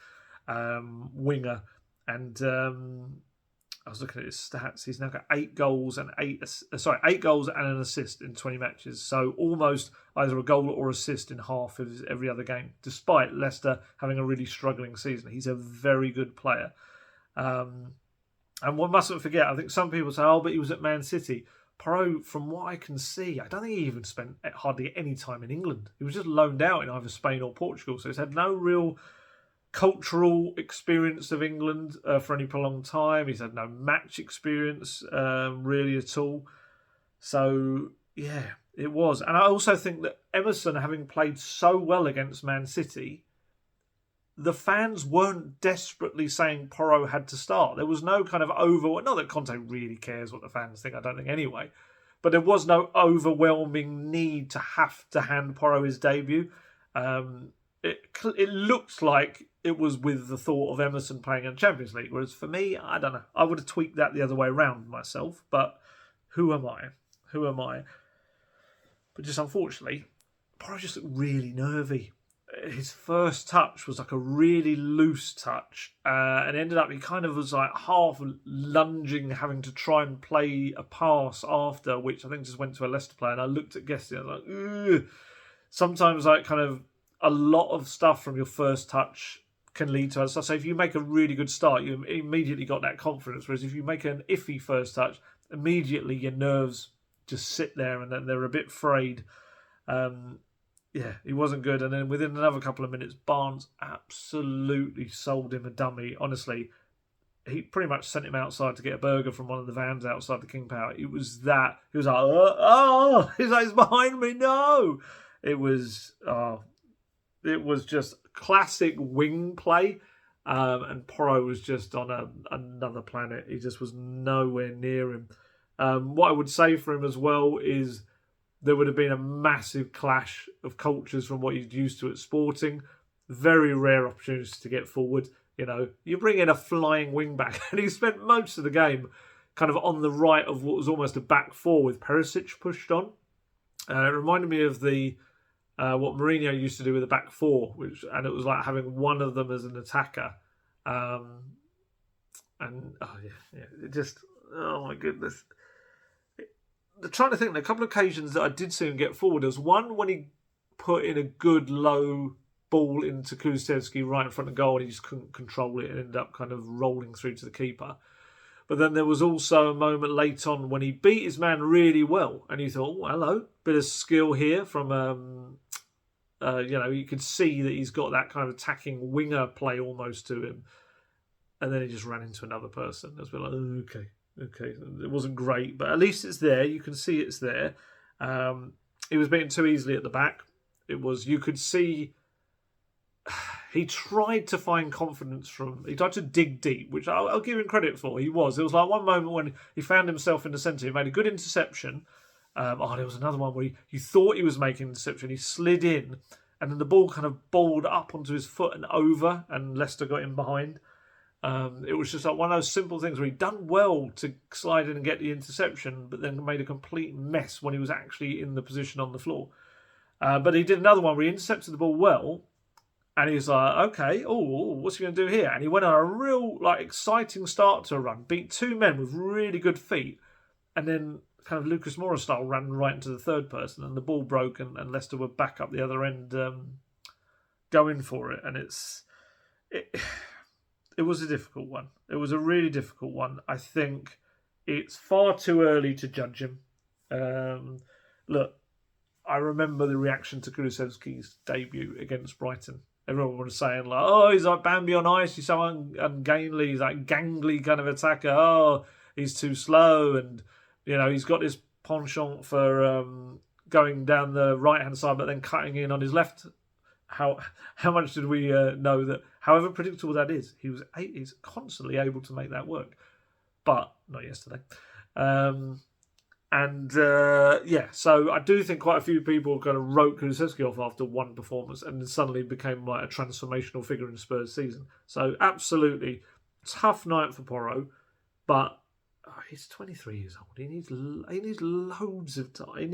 winger. And I was looking at his stats. He's now got 8 goals and 8 goals and an assist in 20 matches. So almost either a goal or assist in half of every other game, despite Leicester having a really struggling season. He's a very good player. And one mustn't forget, I think some people say, "Oh, but he was at Man City." Porro, from what I can see, I don't think he even spent hardly any time in England. He was just loaned out in either Spain or Portugal. So he's had no real cultural experience of England for any prolonged time. He's had no match experience really at all. So yeah, it was. And I also think that Emerson, having played so well against Man City, the fans weren't desperately saying Porro had to start. There was no kind of not that Conte really cares what the fans think, I don't think anyway, but there was no overwhelming need to have to hand Porro his debut. It looked like it was with the thought of Emerson playing in the Champions League, whereas for me, I don't know. I would have tweaked that the other way around myself, but who am I? But just unfortunately, Porro just looked really nervy. His first touch was like a really loose touch, and ended up he kind of was like half lunging, having to try and play a pass after, which I think just went to a Leicester player. And I looked at Guesty, I was like, ugh. Sometimes like kind of a lot of stuff from your first touch can lead to us. So if you make a really good start, you immediately got that confidence. Whereas if you make an iffy first touch, immediately your nerves just sit there and then they're a bit frayed. Yeah, he wasn't good. And then within another couple of minutes, Barnes absolutely sold him a dummy. Honestly, he pretty much sent him outside to get a burger from one of the vans outside the King Power. It was that. He was like, he's like, it's behind me, no. It was just classic wing play. And Porro was just on another planet. He just was nowhere near him. What I would say for him as well is there would have been a massive clash of cultures from what he's used to at Sporting. Very rare opportunities to get forward. You know, you bring in a flying wing back, and he spent most of the game kind of on the right of what was almost a back four with Perisic pushed on. It reminded me of what Mourinho used to do with the back four, and it was like having one of them as an attacker. And it just, oh my goodness. I'm trying to think, a couple of occasions that I did see him get forward. There was one when he put in a good low ball into Kulusevski right in front of goal and he just couldn't control it and ended up kind of rolling through to the keeper. But then there was also a moment late on when he beat his man really well, and you thought, oh, hello, bit of skill here from, you could see that he's got that kind of attacking winger play almost to him. And then he just ran into another person. It was like, oh, okay. It wasn't great, but at least it's there. You can see it's there. He was beaten too easily at the back. You could see he tried to find confidence he tried to dig deep, which I'll give him credit for. There was like one moment when he found himself in the centre. He made a good interception. There was another one where you thought he was making an interception. He slid in, and then the ball kind of bowled up onto his foot and over, and Leicester got in behind. It was just like one of those simple things where he'd done well to slide in and get the interception, but then made a complete mess when he was actually in the position on the floor. But he did another one where he intercepted the ball well, and he was like, okay, what's he going to do here? And he went on a real exciting start to a run, beat two men with really good feet, and then kind of Lucas Moura style ran right into the third person, and the ball broke, and Leicester were back up the other end going for it. And it was a difficult one. It was a really difficult one. I think it's far too early to judge him. Look, I remember the reaction to Kulusevski's debut against Brighton. Everyone was saying, like, oh, he's like Bambi on ice. He's so ungainly. He's like gangly kind of attacker. Oh, he's too slow. And, he's got this penchant for going down the right-hand side but then cutting in on his left. How much did we know that, however predictable that is, he's constantly able to make that work. But not yesterday. So I do think quite a few people kind of wrote Kulusevski off after one performance and then suddenly became like a transformational figure in Spurs season. So absolutely tough night for Porro, but he's 23 years old. He needs loads of time.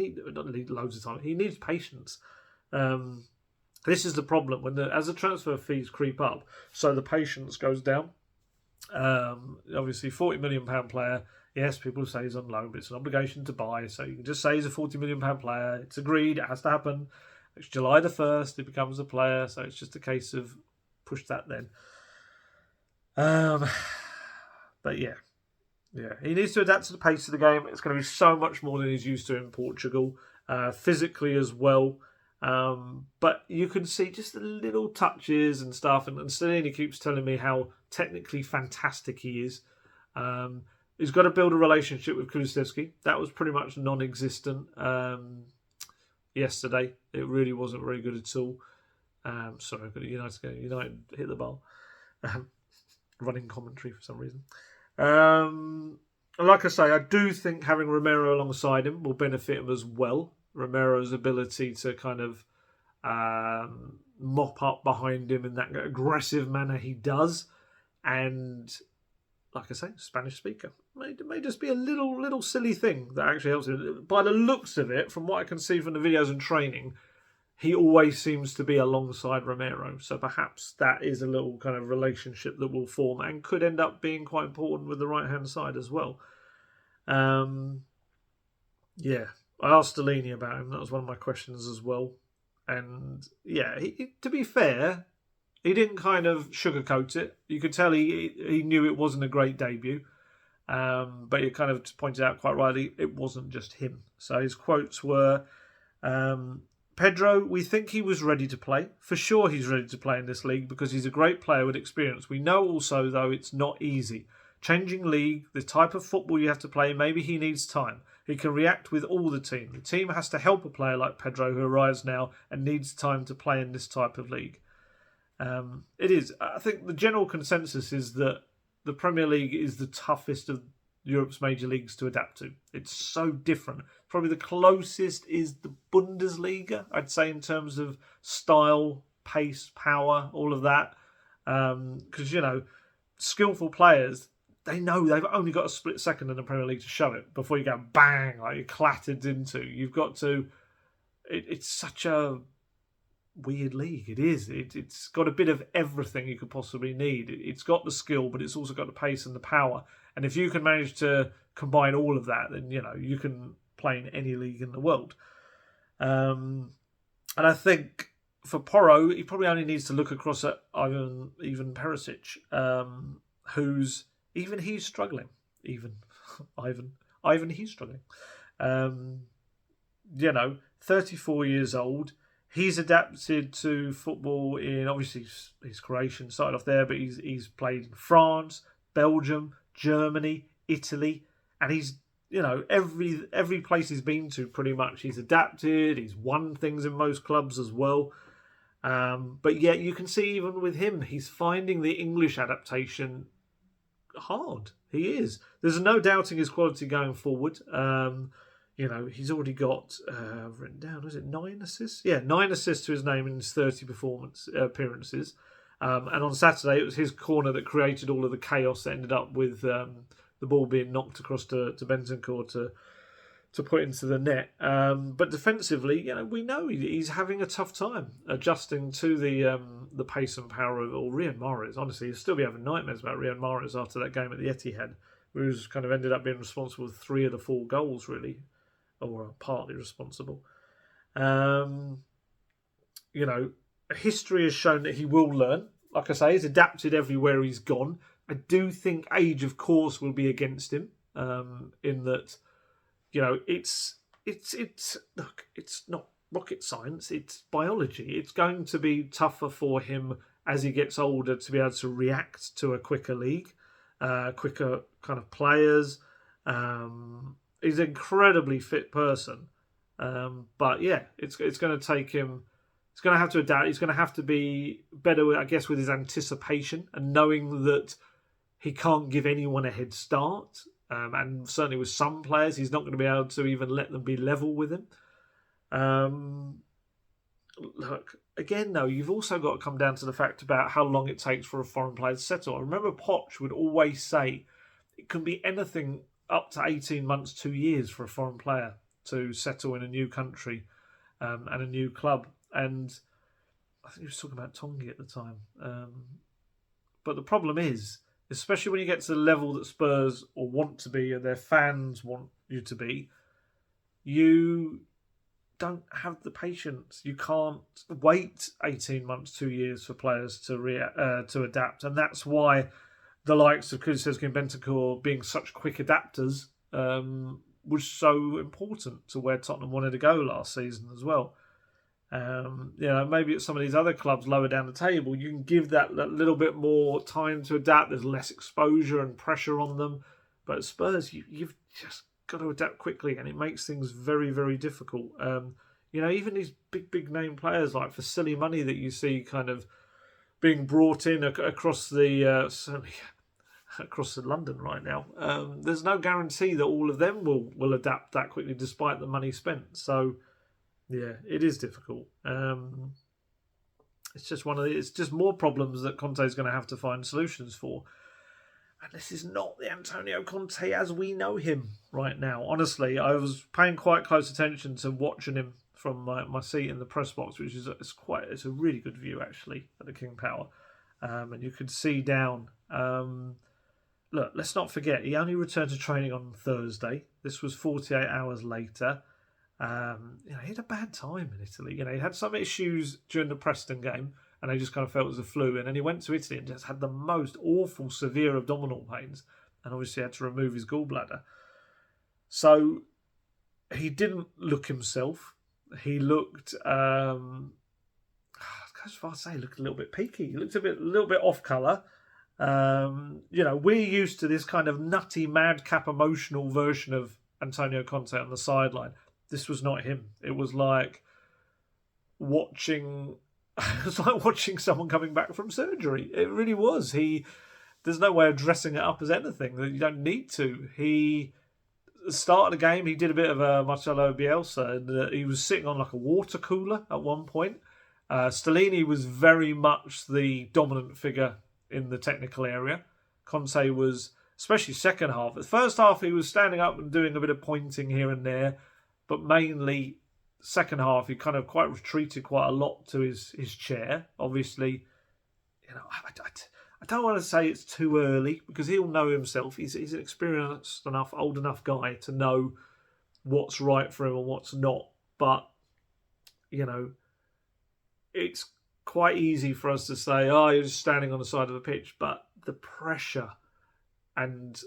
He needs patience. This is the problem as the transfer fees creep up, so the patience goes down. Obviously, £40 million player. Yes, people say he's on loan, but it's an obligation to buy. So you can just say he's a £40 million player. It's agreed. It has to happen. It's July the 1st. He becomes a player. So it's just a case of push that then. But yeah. He needs to adapt to the pace of the game. It's going to be so much more than he's used to in Portugal. Physically as well. But you can see just the little touches and stuff. And Stellini keeps telling me how technically fantastic he is. He's got to build a relationship with Kulusevski. That was pretty much non-existent yesterday. It really wasn't very good at all. Sorry, I've got a United game. United hit the bar. Running commentary for some reason. Like I say, I do think having Romero alongside him will benefit him as well. Romero's ability to kind of mop up behind him in that aggressive manner he does. And like I say, Spanish speaker. It may just be a little silly thing that actually helps him. By the looks of it, from what I can see from the videos and training, he always seems to be alongside Romero. So perhaps that is a little kind of relationship that will form and could end up being quite important with the right-hand side as well. I asked Stellini about him. That was one of my questions as well. And yeah, to be fair, he didn't kind of sugarcoat it. You could tell he knew it wasn't a great debut. But he kind of pointed out quite rightly, it wasn't just him. So his quotes were, Pedro, we think he was ready to play. For sure he's ready to play in this league because he's a great player with experience. We know also, though, it's not easy. Changing league, the type of football you have to play, maybe he needs time. He can react with all the team. The team has to help a player like Pedro who arrives now and needs time to play in this type of league. It is. I think the general consensus is that the Premier League is the toughest of Europe's major leagues to adapt to. It's so different. Probably the closest is the Bundesliga, I'd say, in terms of style, pace, power, all of that. Because, skillful players, they know they've only got a split second in the Premier League to show it before you go bang, like you're clattered into. You've got to... It's such a weird league. It is. It's got a bit of everything you could possibly need. It's got the skill, but it's also got the pace and the power. And if you can manage to combine all of that, then, you can play in any league in the world. And I think for Porro, he probably only needs to look across at even Perisic, who's... Even he's struggling. Ivan, he's struggling. 34 years old. He's adapted to football in, obviously, he's Croatian, started off there, but he's played in France, Belgium, Germany, Italy, and he's, every place he's been to, pretty much, he's adapted. He's won things in most clubs as well. But yet you can see even with him, he's finding the English adaptation hard. He is. There's no doubting his quality going forward. He's already got written down, is it 9 assists? Yeah, 9 assists to his name in his 30 appearances. And on Saturday, it was his corner that created all of the chaos that ended up with the ball being knocked across to Bentancur to put into the net. But defensively, we know he's having a tough time adjusting to the pace and power of Riyad Mahrez. Honestly, he'll still be having nightmares about Riyad Mahrez after that game at the Etihad, where he was kind of ended up being responsible for 3 of the 4 goals, really, or partly responsible. History has shown that he will learn. Like I say, he's adapted everywhere he's gone. I do think age, of course, will be against him. In that, it's not rocket science. It's biology. It's going to be tougher for him as he gets older to be able to react to a quicker league, quicker kind of players. He's an incredibly fit person, but yeah, it's going to take him. He's going to have to adapt. He's going to have to be better, I guess, with his anticipation and knowing that he can't give anyone a head start. And certainly with some players, he's not going to be able to even let them be level with him. Look, again, though, you've also got to come down to the fact about how long it takes for a foreign player to settle. I remember Poch would always say it can be anything up to 18 months, 2 years for a foreign player to settle in a new country and a new club. And I think he was talking about Tongi at the time. But the problem is, especially when you get to the level that Spurs or want to be, and their fans want you to be, you don't have the patience. You can't wait 18 months, 2 years for players to adapt. And that's why the likes of Kulusevski and Bentancur being such quick adapters was so important to where Tottenham wanted to go last season as well. Maybe at some of these other clubs lower down the table, you can give that little bit more time to adapt. There's less exposure and pressure on them. But at Spurs, you've just got to adapt quickly, and it makes things very, very difficult. Even these big name players, like for silly money that you see kind of being brought in across the certainly across London right now. There's no guarantee that all of them will adapt that quickly, despite the money spent. So. Yeah, it is difficult. It's just it's just more problems that Conte is going to have to find solutions for. And this is not the Antonio Conte as we know him right now. Honestly, I was paying quite close attention to watching him from my seat in the press box, which is it's a really good view actually at the King Power, and you could see down. Look, let's not forget he only returned to training on Thursday. This was 48 hours later. He had a bad time in Italy. He had some issues during the Preston game, and they just kind of felt it was a flu. And then he went to Italy and just had the most awful, severe abdominal pains, and obviously had to remove his gallbladder. So he didn't look himself. He looked, I go as far as say, he looked a little bit peaky. He looked a little bit off colour. We're used to this kind of nutty, madcap, emotional version of Antonio Conte on the sideline. This was not him. It was like watching someone coming back from surgery. It really was. There's no way of dressing it up as anything. You don't need to. He started the game. He did a bit of a Marcelo Bielsa, and he was sitting on like a water cooler at one point. Stellini was very much the dominant figure in the technical area. Conte was, especially second half. The first half, he was standing up and doing a bit of pointing here and there. But mainly, second half, he kind of quite retreated quite a lot to his chair. Obviously, I don't want to say it's too early because he'll know himself. He's an experienced enough, old enough guy to know what's right for him and what's not. But, it's quite easy for us to say, you're just standing on the side of the pitch. But the pressure and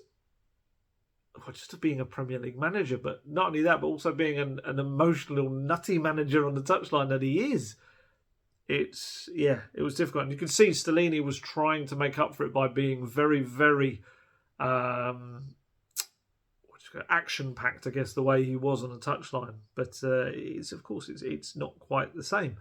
just being a Premier League manager, but not only that, but also being an emotional, nutty manager on the touchline that he is. It was difficult. And you could see Stellini was trying to make up for it by being very, very action-packed, I guess, the way he was on the touchline. But it's not quite the same.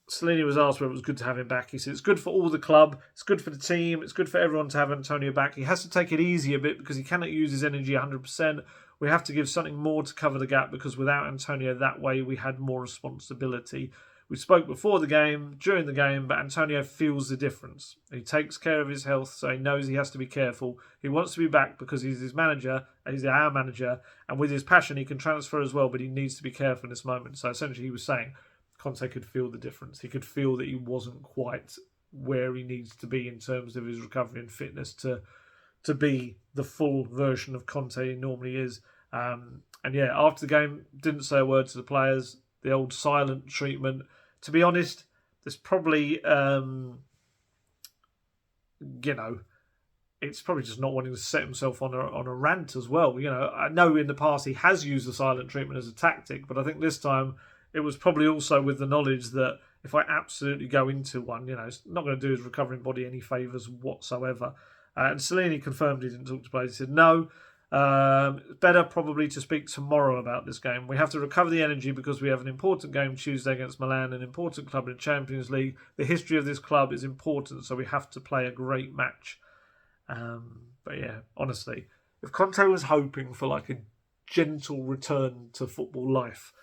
Stellini was asked whether it was good to have him back. He said it's good for all the club, it's good for the team, it's good for everyone to have Antonio back. He has to take it easy a bit because he cannot use his energy 100%. We have to give something more to cover the gap because without Antonio that way we had more responsibility. We spoke before the game, during the game, but Antonio feels the difference. He takes care of his health, so he knows he has to be careful. He wants to be back because he's his manager, he's our manager, and with his passion he can transfer as well, but he needs to be careful in this moment. So essentially he was saying Conte could feel the difference. He could feel that he wasn't quite where he needs to be in terms of his recovery and fitness to be the full version of Conte he normally is. After the game, didn't say a word to the players. The old silent treatment. To be honest, there's probably, it's probably just not wanting to set himself on a rant as well. I know in the past he has used the silent treatment as a tactic, but I think this time it was probably also with the knowledge that if I absolutely go into one, it's not going to do his recovering body any favours whatsoever. And Stellini confirmed he didn't talk to players. He said, no, better probably to speak tomorrow about this game. We have to recover the energy because we have an important game Tuesday against Milan, an important club in the Champions League. The history of this club is important, so we have to play a great match. Honestly, if Conte was hoping for like a gentle return to football life,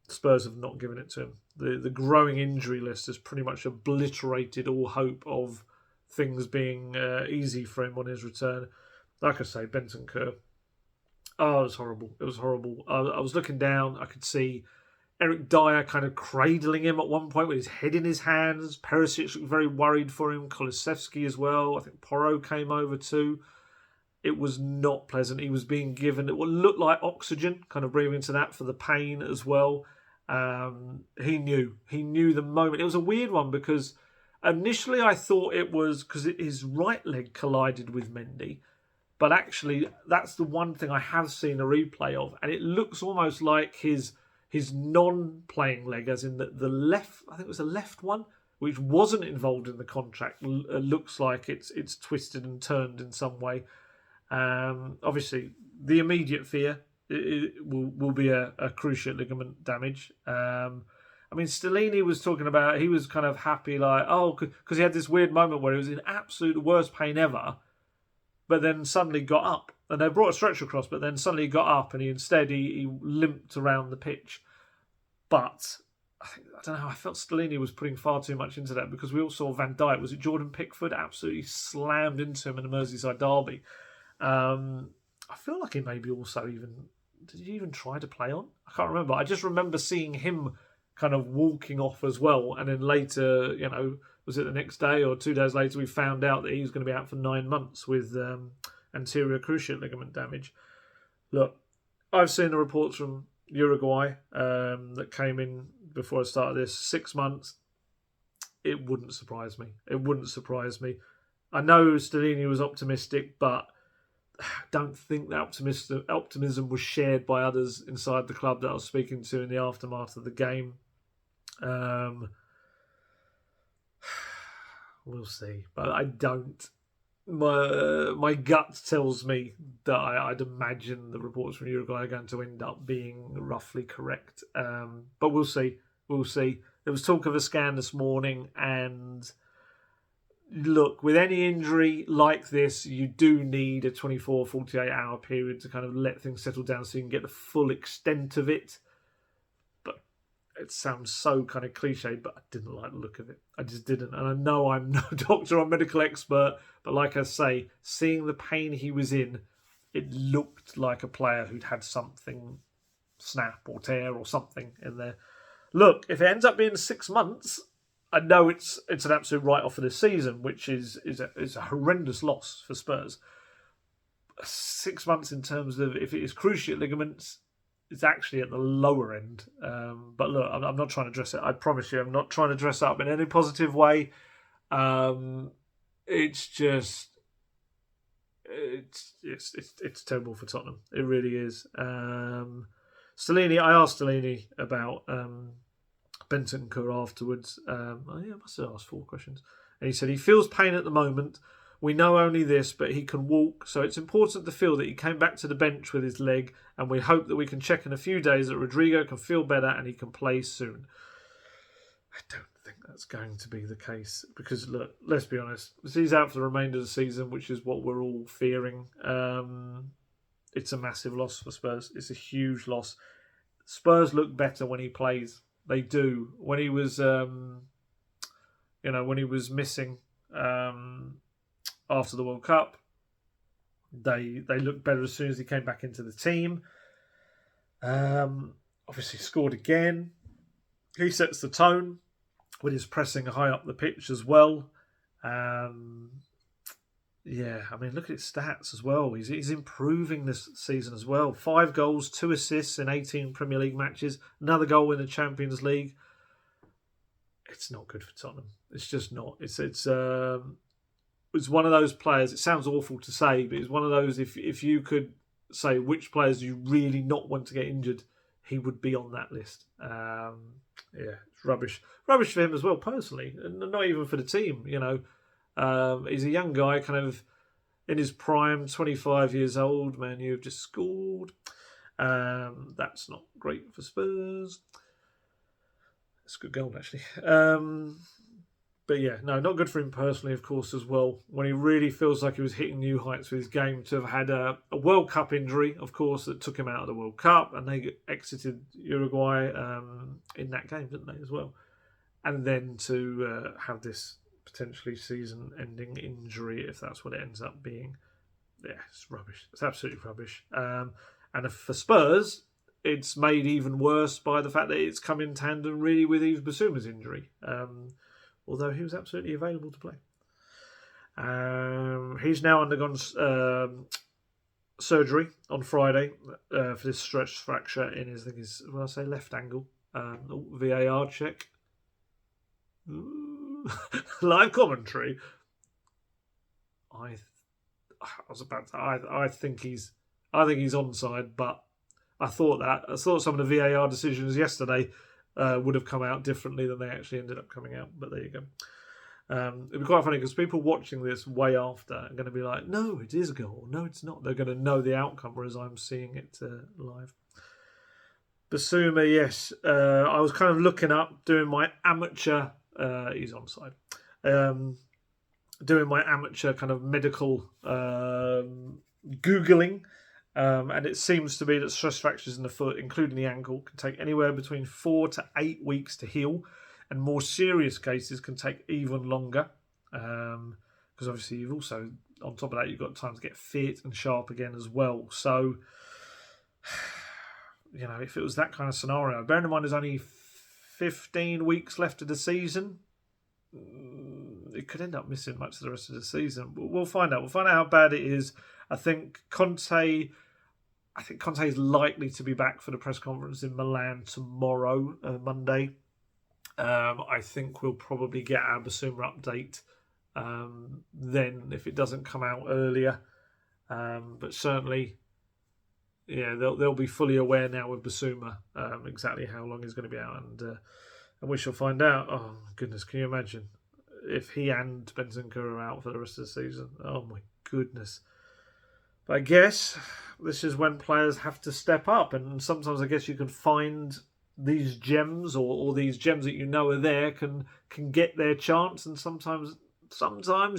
Spurs have not given it to him. The growing injury list has pretty much obliterated all hope of things being easy for him on his return. Like I say, Bentancur. It was horrible. It was horrible. I was looking down. I could see Eric Dyer kind of cradling him at one point with his head in his hands. Perisic looked very worried for him. Kulusevski as well. I think Porro came over too. It was not pleasant. He was being given what looked like oxygen, kind of breathing into that for the pain as well. He knew the moment. It was a weird one because initially I thought it was because his right leg collided with Mendy. But actually, that's the one thing I have seen a replay of. And it looks almost like his non-playing leg, as in the left, I think it was the left one, which wasn't involved in the contract, looks like it's twisted and turned in some way. Obviously, the immediate fear will be a cruciate ligament damage. Stellini was talking about, he was kind of happy, like, because he had this weird moment where he was in absolute worst pain ever, but then suddenly got up. And they brought a stretcher across, but then suddenly he got up and he limped around the pitch. But I don't know, I felt Stellini was putting far too much into that because we all saw Van Dijk, was it Jordan Pickford, absolutely slammed into him in the Merseyside derby. I feel like he maybe also did he even try to play on? I can't remember. I just remember seeing him kind of walking off as well. And then later, was it the next day or 2 days later, we found out that he was going to be out for 9 months with anterior cruciate ligament damage. Look, I've seen the reports from Uruguay that came in before I started this. 6 months. It wouldn't surprise me. I know Stellini was optimistic, but I don't think that optimism was shared by others inside the club that I was speaking to in the aftermath of the game. We'll see, but I don't. My gut tells me that I'd imagine the reports from Uruguay are going to end up being roughly correct. But we'll see. There was talk of a scan this morning, and look, with any injury like this, you do need a 24, 48-hour period to kind of let things settle down so you can get the full extent of it. But it sounds so kind of cliched, but I didn't like the look of it. I just didn't. And I know I'm no doctor or medical expert, but like I say, seeing the pain he was in, it looked like a player who'd had something snap or tear or something in there. Look, if it ends up being 6 months, I know it's an absolute write-off for this season, which is a horrendous loss for Spurs. 6 months in terms of, if it is cruciate ligaments, it's actually at the lower end. But look, I'm not trying to dress it. I promise you, I'm not trying to dress up in any positive way. It's just, it's terrible for Tottenham. It really is. Stellini, I asked Stellini about Bentancur afterwards. I must have asked 4 questions. And he said he feels pain at the moment. We know only this, but he can walk, so it's important to feel that he came back to the bench with his leg, and we hope that we can check in a few days that Rodrigo can feel better and he can play soon. I don't think that's going to be the case because, look, let's be honest, he's out for the remainder of the season, which is what we're all fearing. It's a massive loss for Spurs. It's a huge loss. Spurs look better when he plays. They do. When he was, when he was missing after the World Cup, they looked better as soon as he came back into the team. Obviously scored again. He sets the tone with his pressing high up the pitch as well. Look at his stats as well. He's improving this season as well. 5 goals, 2 assists in 18 Premier League matches. Another goal in the Champions League. It's not good for Tottenham. It's just not. It's one of those players. It sounds awful to say, but it's one of those. If you could say which players you really not want to get injured, he would be on that list. It's rubbish for him as well personally, and not even for the team. He's a young guy, kind of in his prime, 25 years old. Man, you've just scored. That's not great for Spurs. It's a good goal, actually. Not good for him personally, of course, as well. When he really feels like he was hitting new heights with his game, to have had a World Cup injury, of course, that took him out of the World Cup, and they exited Uruguay in that game, didn't they, as well? And then to have this potentially season-ending injury, if that's what it ends up being. Yeah, it's rubbish. It's absolutely rubbish. And for Spurs, it's made even worse by the fact that it's come in tandem really with Yves Bissouma's injury, although he was absolutely available to play. He's now undergone surgery on Friday for this stretch fracture in his, left ankle. VAR check. Live commentary. I think he's onside, but I thought some of the VAR decisions yesterday would have come out differently than they actually ended up coming out. But there you go. It'd be quite funny because people watching this way after are going to be like, "No, it is a goal. No, it's not." They're going to know the outcome, whereas I'm seeing it live. Bissouma, yes. I was kind of looking up, doing my amateur. He's onside. Doing my amateur kind of medical Googling. And it seems to be that stress fractures in the foot, including the ankle, can take anywhere between 4 to 8 weeks to heal, and more serious cases can take even longer. Because obviously you've also, on top of that, you've got time to get fit and sharp again as well. So, if it was that kind of scenario, bearing in mind there's only 15 weeks left of the season, it could end up missing much of the rest of the season. We'll find out. We'll find out how bad it is. I think Conte is likely to be back for the press conference in Milan tomorrow, Monday. I think we'll probably get our Bissouma update then if it doesn't come out earlier. But certainly, they'll be fully aware now with Bissouma exactly how long he's going to be out, and we shall find out. Oh goodness, can you imagine if he and Bentancur are out for the rest of the season? Oh my goodness. But I guess this is when players have to step up, and sometimes I guess you can find these gems or these gems that are there can get their chance, and sometimes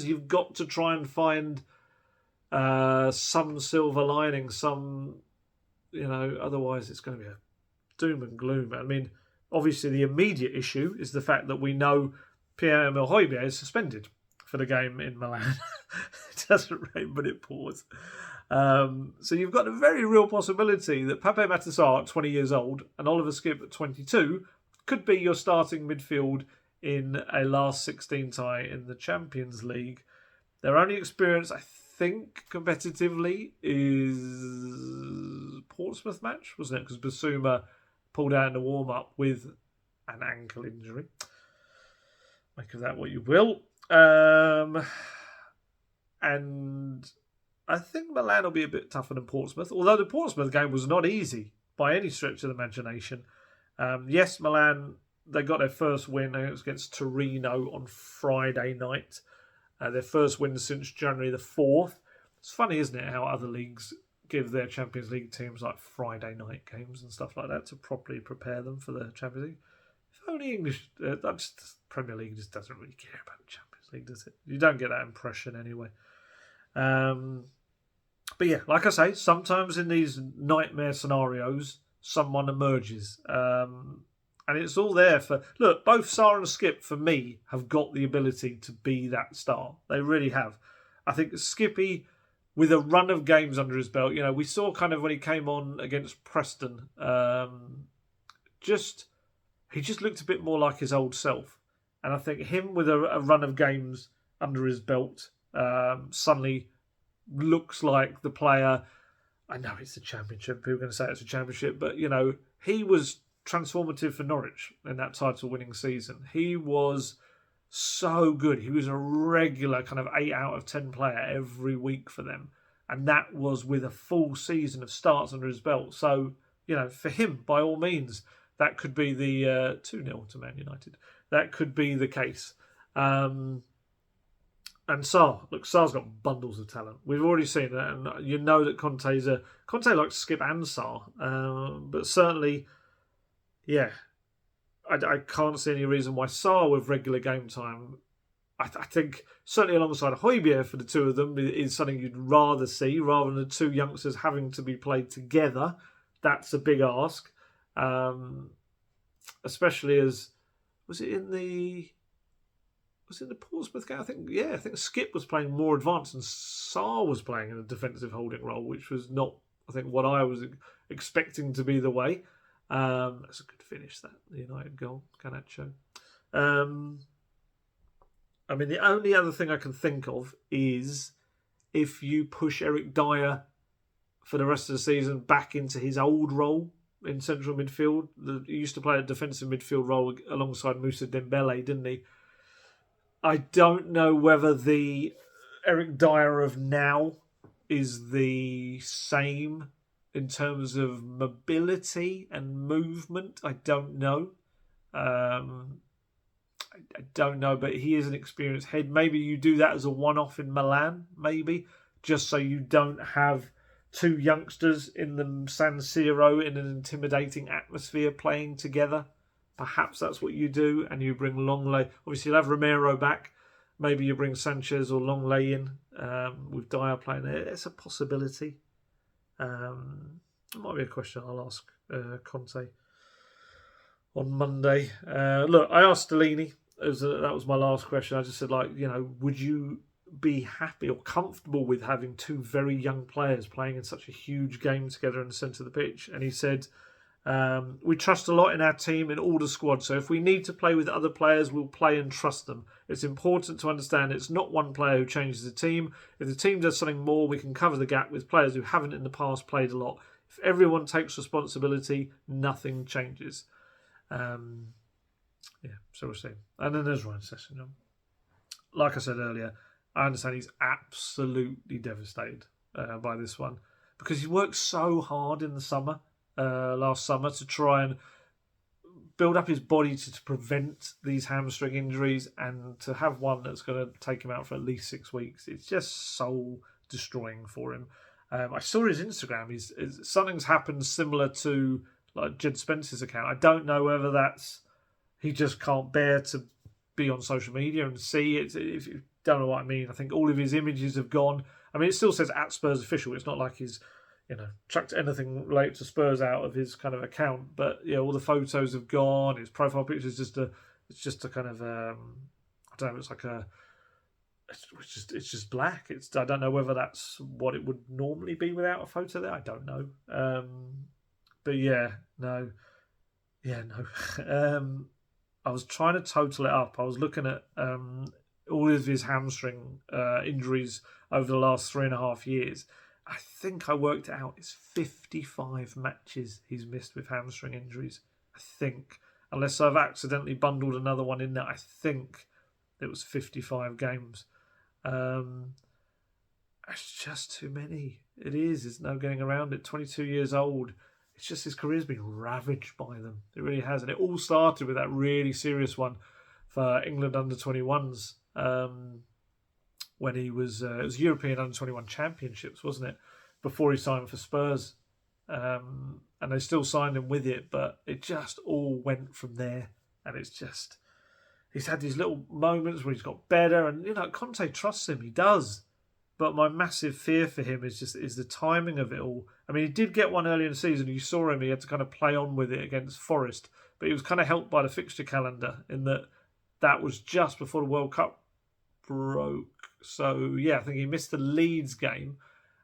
you've got to try and find some silver lining, otherwise it's going to be a doom and gloom. I mean, obviously the immediate issue is the fact that we know Pierre-Emile Højbjerg is suspended for the game in Milan. It doesn't rain, but it pours. So you've got a very real possibility that Pape Matar at 20 years old and Oliver Skipp at 22 could be your starting midfield in a last 16 tie in the Champions League. Their only experience, I think, competitively is Portsmouth match, wasn't it? Because Bissouma pulled out in the warm-up with an ankle injury. Make of that what you will. And I think Milan will be a bit tougher than Portsmouth, although the Portsmouth game was not easy by any stretch of the imagination. Yes, Milan, they got their first win against Torino on Friday night. Their first win since January the 4th. It's funny, isn't it, how other leagues give their Champions League teams like Friday night games and stuff like that to properly prepare them for the Champions League. If only English, Premier League just doesn't really care about the Champions League, does it? You don't get that impression anyway. But yeah, like I say, sometimes in these nightmare scenarios, someone emerges. And it's all there for... Look, both Sarr and Skip, for me, have got the ability to be that star. They really have. I think Skippy, with a run of games under his belt, we saw kind of when he came on against Preston, he just looked a bit more like his old self. And I think him with a run of games under his belt suddenly looks like the player... I know it's a championship. People are going to say it's a championship. But, he was transformative for Norwich in that title-winning season. He was so good. He was a regular kind of 8 out of 10 player every week for them. And that was with a full season of starts under his belt. So, for him, by all means, that could be the 2-0 to Man United. That could be the case. And Sarr. Look, Sarr's got bundles of talent. We've already seen that. And you know that Conte likes Skip and Sarr. But certainly... Yeah, I can't see any reason why Sarr with regular game time. I think certainly alongside Højbjerg for the two of them is something you'd rather see rather than the two youngsters having to be played together. That's a big ask, especially as was it in the Portsmouth game? I think Skip was playing more advanced and Sarr was playing in a defensive holding role, which was not what I was expecting to be the way. That's a good finish, that, the United goal, Garnacho. The only other thing I can think of is if you push Eric Dyer for the rest of the season back into his old role in central midfield. He used to play a defensive midfield role alongside Moussa Dembele, didn't he? I don't know whether the Eric Dyer of now is the same in terms of mobility and movement. I don't know. I don't know, but he is an experienced head. Maybe you do that as a one-off in Milan, maybe, just so you don't have two youngsters in the San Siro in an intimidating atmosphere playing together. Perhaps that's what you do, and you bring Longley. Obviously, you'll have Romero back. Maybe you bring Sanchez or Longley in with Dyer playing there. It's a possibility. It might be a question I'll ask Conte on Monday. Look, I asked Stellini. That was my last question. I just said, would you be happy or comfortable with having two very young players playing in such a huge game together in the centre of the pitch? And he said, we trust a lot in our team, in all the squad. So if we need to play with other players, we'll play and trust them. It's important to understand it's not one player who changes the team. If the team does something more, we can cover the gap with players who haven't in the past played a lot. If everyone takes responsibility, nothing changes. So we'll see. And then there's Ryan Sessegnon. Like I said earlier, I understand he's absolutely devastated by this one because he worked so hard in the summer. Last summer to try and build up his body to prevent these hamstring injuries, and to have one that's going to take him out for at least 6 weeks. It's just soul destroying for him. I saw his Instagram. Something's happened similar to like Jed Spence's account. I don't know whether that's he just can't bear to be on social media and see it. If you don't know what I mean, I think all of his images have gone. I mean, it still says @Spurs official. It's not like he's chucked anything related to Spurs out of his kind of account, but all the photos have gone. His profile picture is just a kind of I don't know. It's like it's just black. I don't know whether that's what it would normally be without a photo there. I don't know. But no. I was trying to total it up. I was looking at all of his hamstring injuries over the last 3.5 years. I think I worked it out. It's 55 matches he's missed with hamstring injuries. I think. Unless I've accidentally bundled another one in there. I think it was 55 games. It's just too many. It is. There's no getting around it. 22 years old. It's just his career's been ravaged by them. It really has. And it all started with that really serious one for England under-21s when he was... it was European under-21 Championships, wasn't it? Before he signed for Spurs. And they still signed him with it, but it just all went from there. And it's just... He's had these little moments where he's got better. And, Conte trusts him. He does. But my massive fear for him is the timing of it all. I mean, he did get one early in the season. You saw him. He had to kind of play on with it against Forest. But he was kind of helped by the fixture calendar in that was just before the World Cup broke. So, yeah, I think he missed the Leeds game.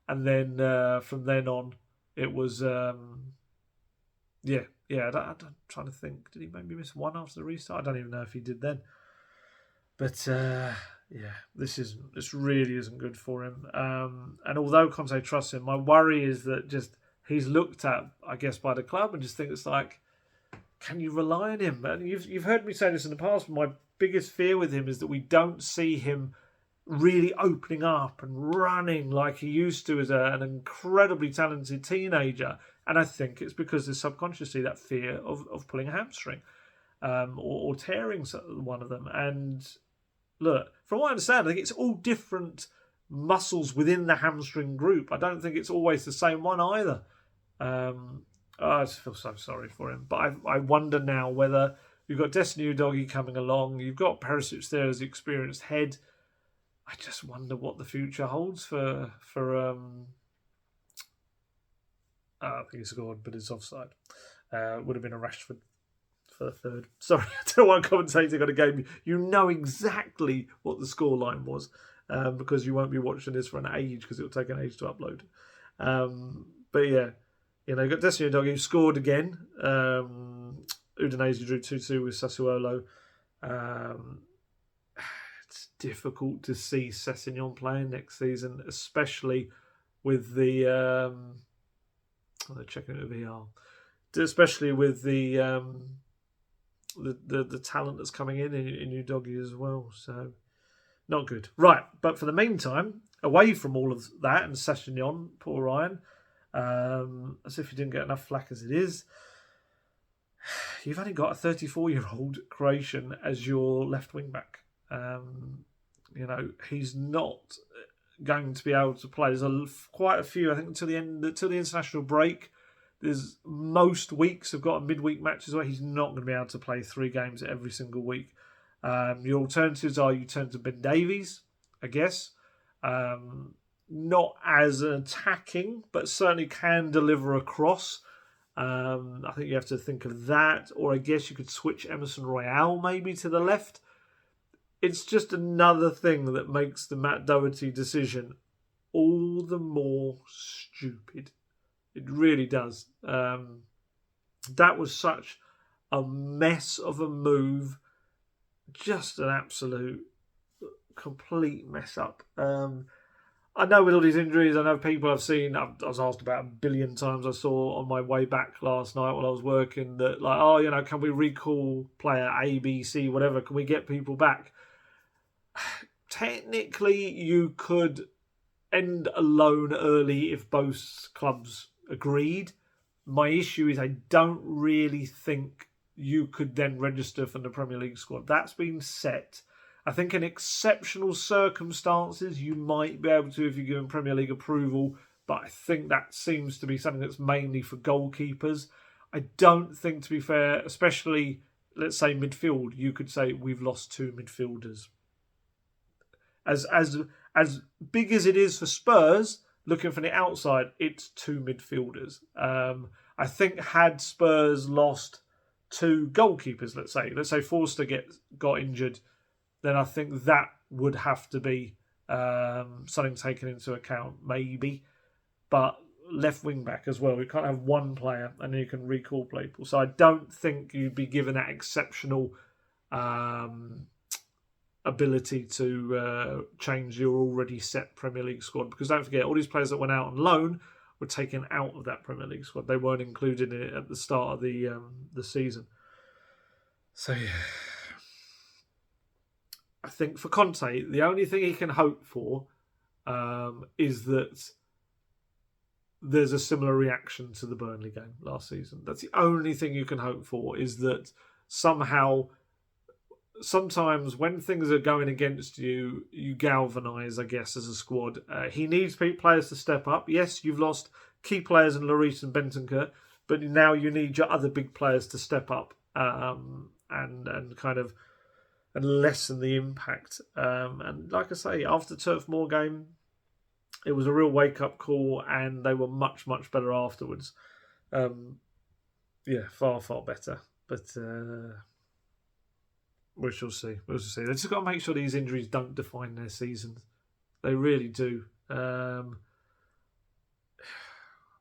And then from then on, it was... I'm trying to think. Did he maybe miss one after the restart? I don't even know if he did then. But... this really isn't good for him. And although Conte trusts him, my worry is that just he's looked at, I guess, by the club and just think it's like, can you rely on him? And you've heard me say this in the past, but my biggest fear with him is that we don't see him really opening up and running like he used to as an incredibly talented teenager. And I think it's because there's subconsciously that fear of pulling a hamstring or tearing one of them. And look, from what I understand, I think it's all different muscles within the hamstring group. I don't think it's always the same one either. I just feel so sorry for him. But I wonder now whether you've got Destiny Udogie coming along, you've got Perisic there as the experienced head. I just wonder what the future holds for I think he scored, but it's offside. Would have been a Rashford for the third. Sorry, I don't want a commentator got a game. You know exactly what the scoreline was because you won't be watching this for an age because it'll take an age to upload. But yeah, you've got Destiny Udogie who scored again. Udinese drew 2-2 with Sassuolo. It's difficult to see Sessegnon playing next season, especially with the... they're checking it with VR. Especially with the talent that's coming in Udogie as well. So, not good. Right, but for the meantime, away from all of that and Sessegnon, poor Ryan, as if you didn't get enough flack as it is, you've only got a 34-year-old Croatian as your left wing back. He's not going to be able to play. There's quite a few, I think, until the international break. There's most weeks have got a midweek matches where he's not going to be able to play 3 games every single week. Your alternatives are you turn to Ben Davies, I guess. Not as an attacking, but certainly can deliver a cross. I think you have to think of that. Or I guess you could switch Emerson Royale maybe to the left. It's just another thing that makes the Matt Doherty decision all the more stupid. It really does. That was such a mess of a move. Just an absolute, complete mess up. I know with all these injuries, I know people I've seen, I was asked about 1 billion times I saw on my way back last night while I was working that, can we recall player A, B, C, whatever? Can we get people back? Technically, you could end a loan early if both clubs agreed. My issue is I don't really think you could then register for the Premier League squad. That's been set. I think in exceptional circumstances you might be able to if you're given Premier League approval, but I think that seems to be something that's mainly for goalkeepers. I don't think, to be fair, especially, let's say, midfield, you could say we've lost 2 midfielders. As big as it is for Spurs, looking from the outside, it's 2 midfielders. I think had Spurs lost 2 goalkeepers, let's say Forster got injured, then I think that would have to be something taken into account, maybe. But left wing back as well. You can't have one player and then you can recall people. So I don't think you'd be given that exceptional ability to change your already set Premier League squad. Because don't forget, all these players that went out on loan were taken out of that Premier League squad. They weren't included in it at the start of the season. So yeah. I think for Conte, the only thing he can hope for is that there's a similar reaction to the Burnley game last season. That's the only thing you can hope for, is that somehow, sometimes when things are going against you, you galvanise, I guess, as a squad. He needs players to step up. Yes, you've lost key players in Lloris and Bentancur, but now you need your other big players to step up and kind of and lessen the impact. And like I say, after the Turf Moor game, it was a real wake-up call, and they were much, much better afterwards. Far, far better. But we shall see. We'll see. They've just got to make sure these injuries don't define their seasons. They really do.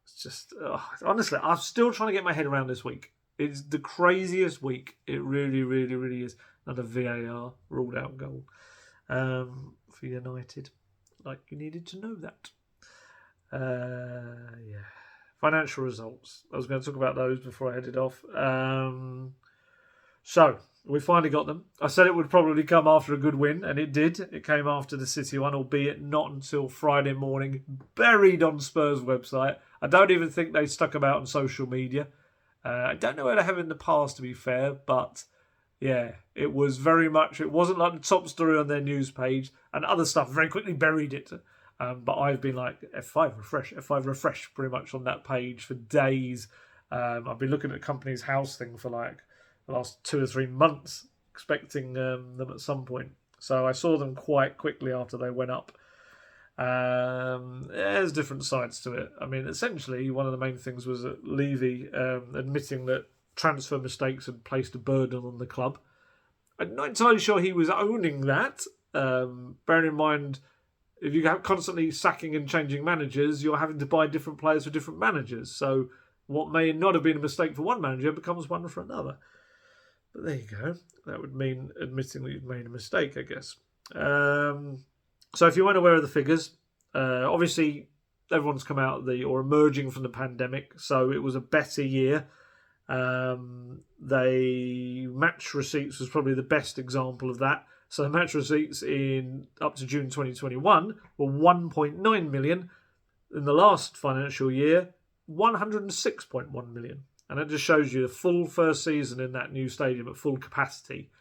It's just... honestly, I'm still trying to get my head around this week. It's the craziest week. It really, really, really is. Another VAR ruled-out goal for United. Like you needed to know that. Financial results. I was going to talk about those before I headed off. So we finally got them. I said it would probably come after a good win, and it did. It came after the City one, albeit not until Friday morning, buried on Spurs' website. I don't even think they stuck them out on social media. I don't know where they have in the past, to be fair, but yeah, it was very much, it wasn't like the top story on their news page, and other stuff very quickly buried it. But I've been like, F5 refresh pretty much on that page for days. I've been looking at Company's House thing for like the last 2 or 3 months, expecting them at some point. So I saw them quite quickly after they went up. There's different sides to it. I mean, essentially, one of the main things was that Levy admitting that transfer mistakes had placed a burden on the club. I'm not entirely sure he was owning that. Bearing in mind, if you have constantly sacking and changing managers, you're having to buy different players for different managers. So what may not have been a mistake for one manager becomes one for another. But there you go. That would mean admitting that you've made a mistake, I guess. So if you weren't aware of the figures, obviously everyone's come out of or emerging from the pandemic, so it was a better year. They match receipts was probably the best example of that. So the match receipts in up to June 2021 were 1.9 million. In the last financial year, 106.1 million. And that just shows you the full first season in that new stadium at full capacity.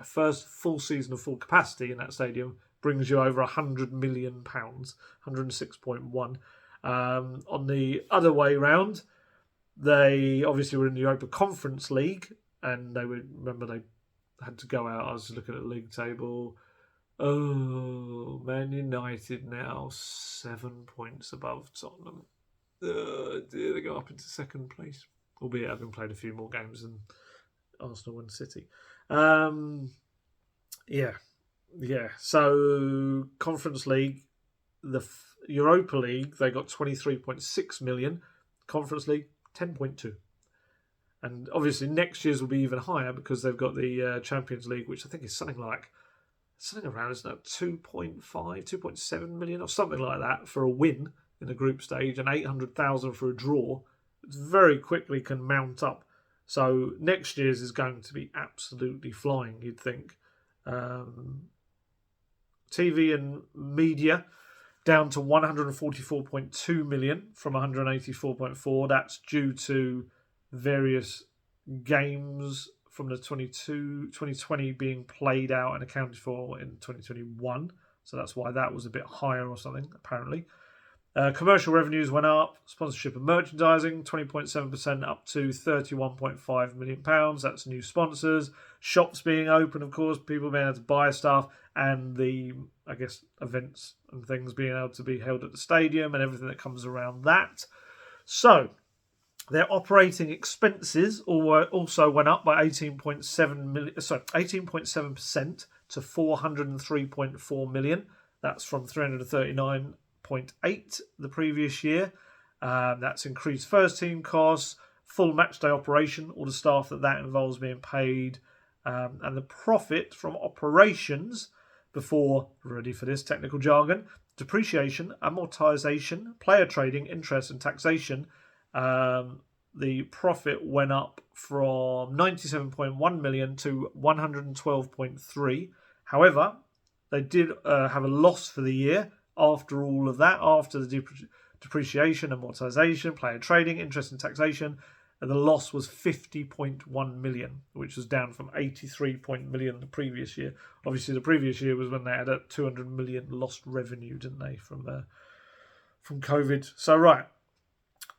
First full season of full capacity in that stadium brings you over £100 million, 106.1. On the other way round, they obviously were in the Europa Conference League, and they had to go out. I was looking at the league table. Oh, Man United now 7 points above Tottenham. They go up into second place, albeit having played a few more games than Arsenal and City. So Conference League, the Europa League, they got 23.6 million. Conference League, 10.2. And obviously next year's will be even higher because they've got the Champions League, which I think is something around, isn't it, 2.5, 2.7 million or something like that for a win in the group stage, and 800,000 for a draw. It very quickly can mount up. So next year's is going to be absolutely flying, you'd think. TV and media down to 144.2 million from 184.4. That's due to various games from the 2020 being played out and accounted for in 2021. So that's why that was a bit higher or something, apparently. Commercial revenues went up. Sponsorship and merchandising, 20.7% up to £31.5 million. That's new sponsors. Shops being open, of course, people being able to buy stuff, and the, I guess, events and things being able to be held at the stadium and everything that comes around that. So their operating expenses also went up by 18.7% to 403.4 million. That's from 339.8 the previous year. That's increased first team costs, full match day operation, all the staff that involves being paid, and the profit from operations before, ready for this technical jargon, depreciation, amortization, player trading, interest and taxation. The profit went up from 97.1 million to 112.3. However, they did have a loss for the year after all of that, after the depreciation, amortization, player trading, interest and taxation, and the loss was 50.1 million, which was down from 83 million the previous year. Obviously, the previous year was when they had a 200 million lost revenue, didn't they, from COVID. So, right.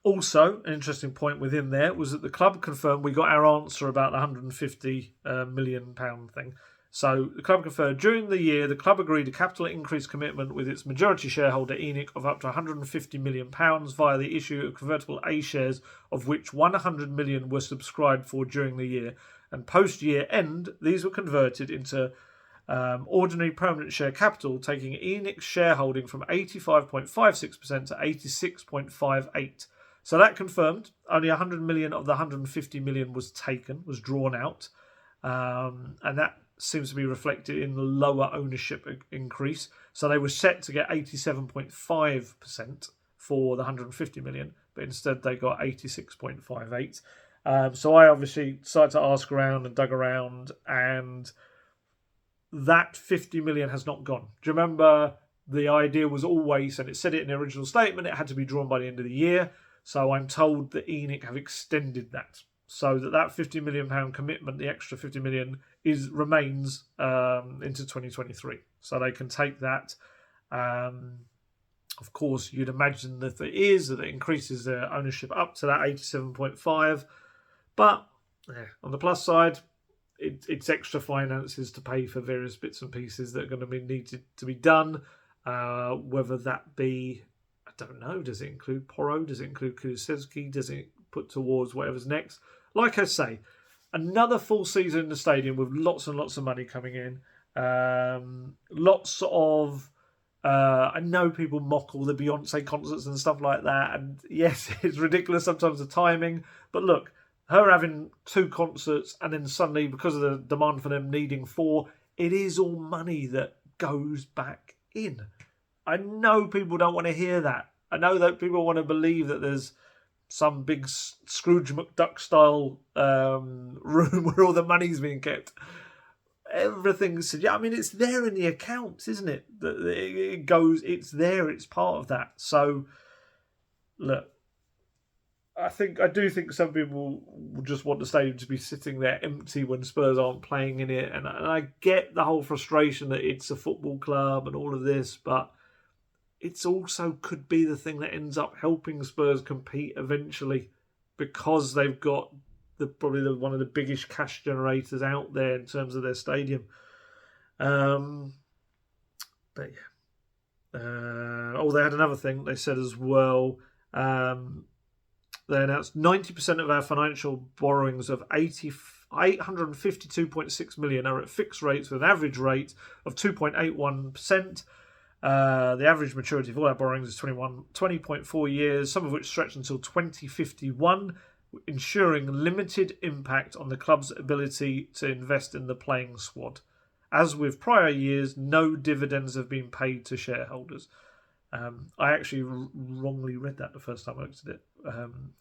Also, an interesting point within there was that the club confirmed, we got our answer about the £150 million thing. So the club confirmed during the year the club agreed a capital increase commitment with its majority shareholder ENIC of up to £150 million via the issue of convertible A shares, of which 100 million were subscribed for during the year. And post-year end, these were converted into ordinary permanent share capital, taking ENIC's shareholding from 85.56% to 86.58%. So that confirmed only 100 million of the 150 million was drawn out. And that seems to be reflected in the lower ownership increase. So they were set to get 87.5% for the 150 million, but instead they got 86.58%. So I obviously started to ask around and dug around, and that 50 million has not gone. Do you remember the idea was always, and it said it in the original statement, it had to be drawn by the end of the year. So I'm told that ENIC have extended that, so that £50 million commitment, the extra 50 million, remains into 2023. So they can take that. Of course, you'd imagine that it increases their ownership up to that 87.5. But on the plus side, it's extra finances to pay for various bits and pieces that are going to be needed to be done. Whether that be, I don't know, does it include Porro? Does it include Kulusevski? Does it put towards whatever's next? Like I say, another full season in the stadium with lots and lots of money coming in. Lots of... I know people mock all the Beyonce concerts and stuff like that. And yes, it's ridiculous sometimes the timing. But look, her having 2 concerts and then suddenly, because of the demand for them needing 4, it is all money that goes back in. I know people don't want to hear that. I know that people want to believe that there's some big Scrooge McDuck style room where all the money's being kept. Everything's, I mean, it's there in the accounts, isn't it? It goes, it's there, it's part of that. So, look, I do think some people will just want the stadium to be sitting there empty when Spurs aren't playing in it. And I get the whole frustration that it's a football club and all of this, but it's also could be the thing that ends up helping Spurs compete eventually, because they've got probably one of the biggest cash generators out there in terms of their stadium. But yeah. They had another thing they said as well. They announced 90% of our financial borrowings of 852.6 million are at fixed rates with an average rate of 2.81%. The average maturity of all our borrowings is 20.4 years, some of which stretch until 2051, ensuring limited impact on the club's ability to invest in the playing squad. As with prior years, no dividends have been paid to shareholders. I actually wrongly read that the first time I looked at it.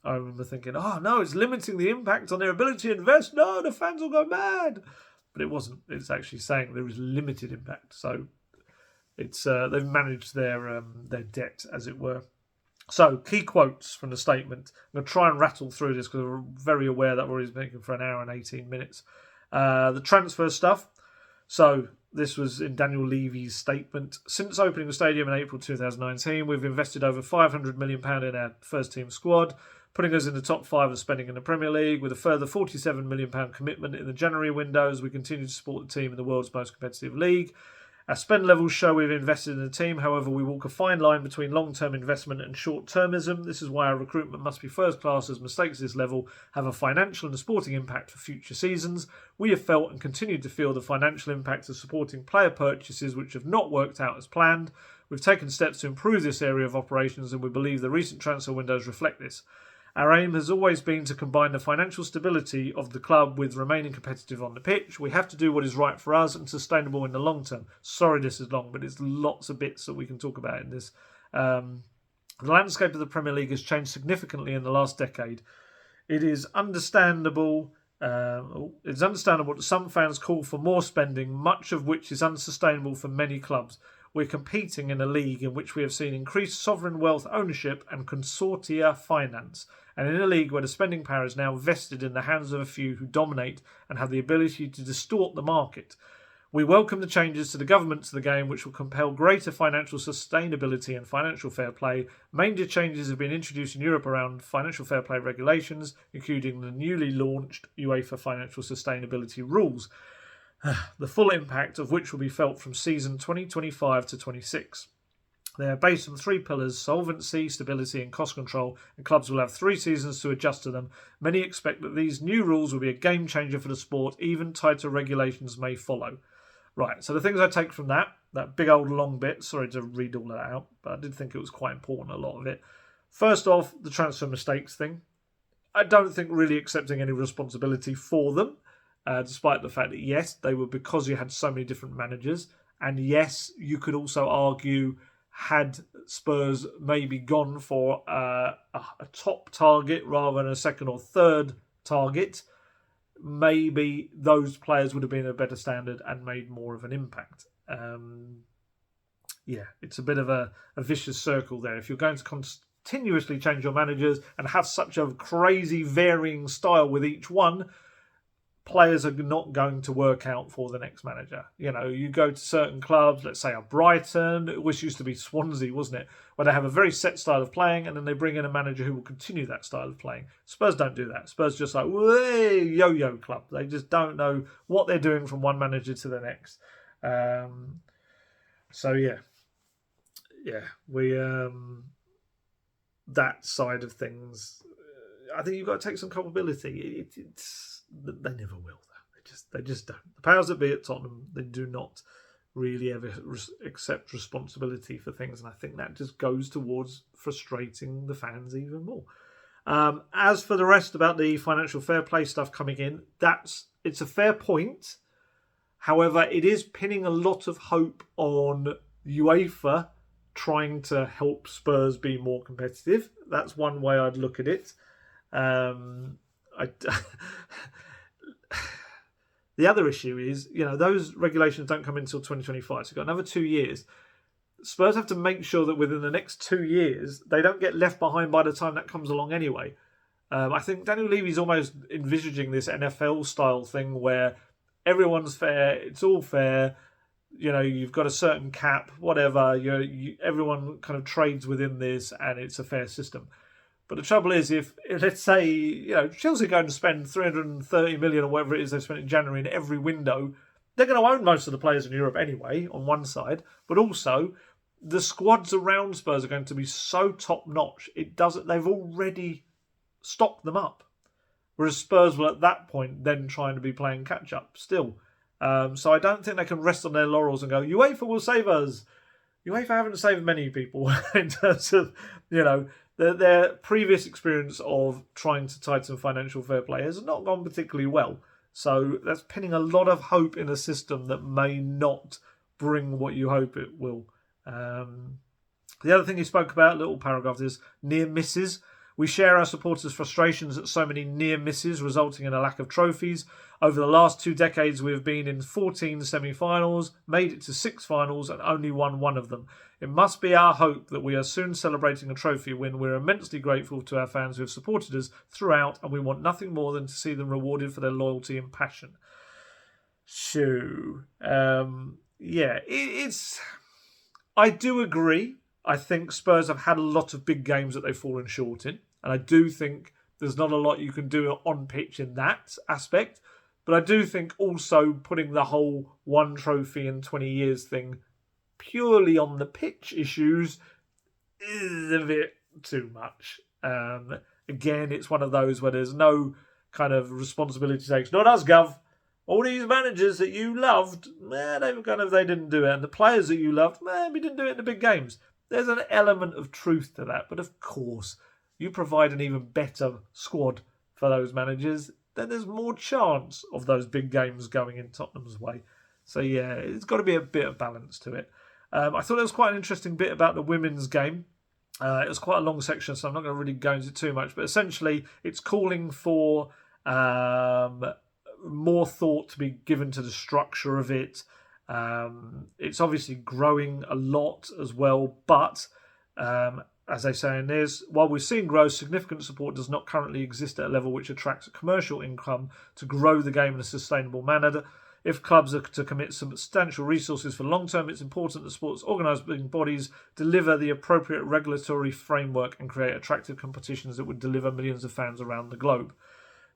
I remember thinking, oh no, it's limiting the impact on their ability to invest. No, the fans will go mad. But it wasn't. It's actually saying there is limited impact. So it's they've managed their debt, as it were. So, key quotes from the statement. I'm going to try and rattle through this because we're very aware that we're already speaking for an hour and 18 minutes. The transfer stuff. So, this was in Daniel Levy's statement. Since opening the stadium in April 2019, we've invested over £500 million in our first team squad, putting us in the top 5 of spending in the Premier League, with a further £47 million commitment in the January window as we continue to support the team in the world's most competitive league. Our spend levels show we've invested in the team. However, we walk a fine line between long-term investment and short-termism. This is why our recruitment must be first-class, as mistakes at this level have a financial and sporting impact for future seasons. We have felt and continue to feel the financial impact of supporting player purchases which have not worked out as planned. We've taken steps to improve this area of operations, and we believe the recent transfer windows reflect this. Our aim has always been to combine the financial stability of the club with remaining competitive on the pitch. We have to do what is right for us and sustainable in the long term. Sorry this is long, but it's lots of bits that we can talk about in this. The landscape of the Premier League has changed significantly in the last decade. It is understandable. It's understandable that some fans call for more spending, much of which is unsustainable for many clubs. we're competing in a league in which we have seen increased sovereign wealth ownership and consortia finance, and in a league where the spending power is now vested in the hands of a few who dominate and have the ability to distort the market. We welcome the changes to the government to the game, which will compel greater financial sustainability and financial fair play. Major changes have been introduced in Europe around financial fair play regulations, including the newly launched UEFA Financial Sustainability Rules, the full impact of which will be felt from season 2025 to 26. They are based on 3 pillars: solvency, stability and cost control, and clubs will have 3 seasons to adjust to them. Many expect that these new rules will be a game changer for the sport. Even tighter regulations may follow. Right, so the things I take from that big old long bit, sorry to read all that out, but I did think it was quite important, a lot of it. First off, the transfer mistakes thing. I don't think really accepting any responsibility for them, despite the fact that, yes, they were because you had so many different managers. And yes, you could also argue, had Spurs maybe gone for a top target rather than a second or third target, maybe those players would have been a better standard and made more of an impact. It's a bit of a vicious circle there. If you're going to continuously change your managers and have such a crazy varying style with each one, players are not going to work out for the next manager. You know, you go to certain clubs, let's say a Brighton, which used to be Swansea, wasn't it? Where they have a very set style of playing and then they bring in a manager who will continue that style of playing. Spurs don't do that. Spurs just like, yo-yo club. They just don't know what they're doing from one manager to the next. That side of things, I think you've got to take some culpability. They never will. They just don't. The powers that be at Tottenham, they do not really ever accept responsibility for things, and I think that just goes towards frustrating the fans even more. As for the rest about the financial fair play stuff coming in, it's a fair point. However, it is pinning a lot of hope on UEFA trying to help Spurs be more competitive. That's one way I'd look at it. The other issue is, those regulations don't come in until 2025, so you've got another 2 years. Spurs have to make sure that within the next 2 years, they don't get left behind by the time that comes along anyway. I think Daniel Levy's almost envisaging this NFL-style thing where everyone's fair, it's all fair, you've got a certain cap, whatever, everyone kind of trades within this and it's a fair system. But the trouble is, if let's say, Chelsea are going to spend 330 million or whatever it is they spent in January in every window, they're going to own most of the players in Europe anyway, on one side. But also, the squads around Spurs are going to be so top-notch, they've already stocked them up. Whereas Spurs will at that point then trying to be playing catch-up still. So I don't think they can rest on their laurels and go, UEFA will save us. UEFA haven't saved many people in terms of, their previous experience of trying to tighten financial fair play has not gone particularly well. So that's pinning a lot of hope in a system that may not bring what you hope it will. The other thing he spoke about, little paragraph, is near misses. We share our supporters' frustrations at so many near misses, resulting in a lack of trophies. Over the last 2 decades, we have been in 14 semi-finals, made it to 6 finals, and only won one of them. It must be our hope that we are soon celebrating a trophy win. We're immensely grateful to our fans who have supported us throughout, and we want nothing more than to see them rewarded for their loyalty and passion. So, I do agree. I think Spurs have had a lot of big games that they've fallen short in. And I do think there's not a lot you can do on pitch in that aspect. But I do think also putting the whole one trophy in 20 years thing purely on the pitch issues is a bit too much. Again, it's one of those where there's no kind of responsibility takes. Not us, Gov. All these managers that you loved, they didn't do it. And the players that you loved, we didn't do it in the big games. There's an element of truth to that. But of course, you provide an even better squad for those managers, then there's more chance of those big games going in Tottenham's way. So yeah, it's got to be a bit of balance to it. I thought there was quite an interesting bit about the women's game. It was quite a long section, so I'm not going to really go into too much. But essentially, it's calling for more thought to be given to the structure of it. It's obviously growing a lot as well, but as they say in this, while we've seen growth, significant support does not currently exist at a level which attracts a commercial income to grow the game in a sustainable manner. If clubs are to commit substantial resources for long term, it's important that sports organising bodies deliver the appropriate regulatory framework and create attractive competitions that would deliver millions of fans around the globe.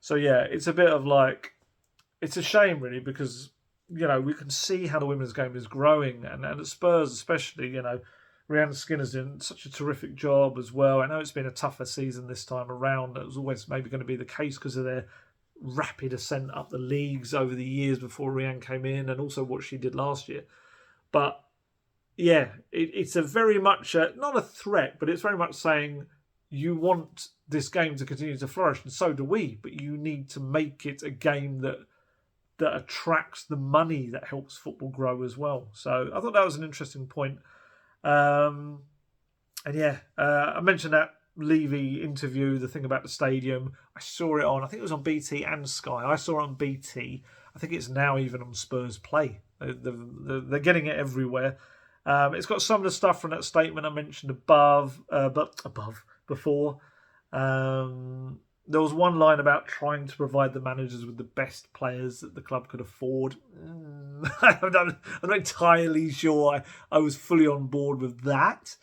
So yeah, it's a bit of like, it's a shame really, because we can see how the women's game is growing, and at Spurs especially, Rihanna Skinner's doing such a terrific job as well. I know it's been a tougher season this time around. That was always maybe going to be the case because of their rapid ascent up the leagues over the years before Rihanna came in, and also what she did last year. But yeah, it's a very much not a threat, but it's very much saying you want this game to continue to flourish, and so do we. But you need to make it a game that attracts the money that helps football grow as well. So I thought that was an interesting point. And yeah, I mentioned that Levy interview, the thing about the stadium. I saw it on, I think it was on BT and Sky. I saw it on BT. I think it's now even on Spurs Play. They're getting it everywhere. It's got some of the stuff from that statement I mentioned before. There was one line about trying to provide the managers with the best players that the club could afford. I'm not entirely sure I was fully on board with that.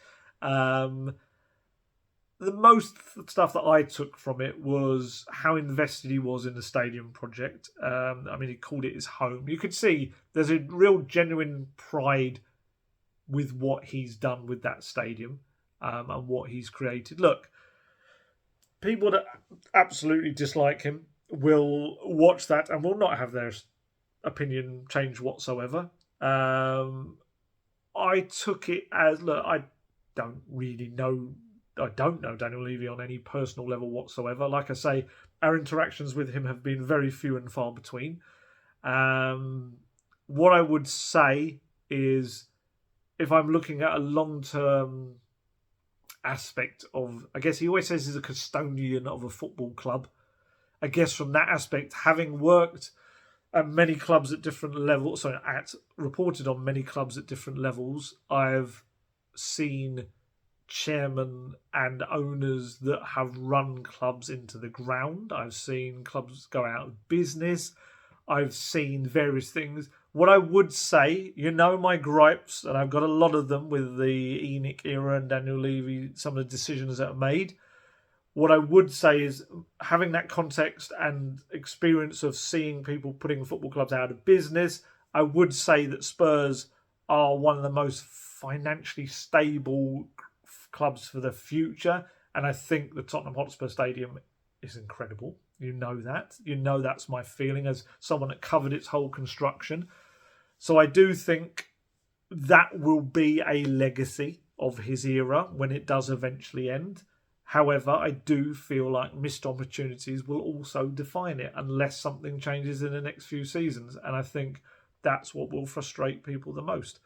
The most stuff that I took from it was how invested he was in the stadium project. He called it his home. You could see there's a real genuine pride with what he's done with that stadium and what he's created. Look, people that absolutely dislike him will watch that and will not have their opinion change whatsoever. I took it as, look, I don't know Daniel Levy on any personal level whatsoever. Like I say, our interactions with him have been very few and far between. What I would say is, if I'm looking at a long-term aspect of, I guess he always says he's a custodian of a football club. I guess from that aspect, having worked at many clubs at different levels, reported on many clubs at different levels, I've seen chairmen and owners that have run clubs into the ground. I've seen clubs go out of business. I've seen various things. What I would say, my gripes, and I've got a lot of them with the ENIC era and Daniel Levy, some of the decisions that are made. What I would say is, having that context and experience of seeing people putting football clubs out of business, I would say that Spurs are one of the most financially stable clubs for the future. And I think the Tottenham Hotspur Stadium is incredible. You know that. That's my feeling as someone that covered its whole construction. So I do think that will be a legacy of his era when it does eventually end. However, I do feel like missed opportunities will also define it unless something changes in the next few seasons. And I think that's what will frustrate people the most.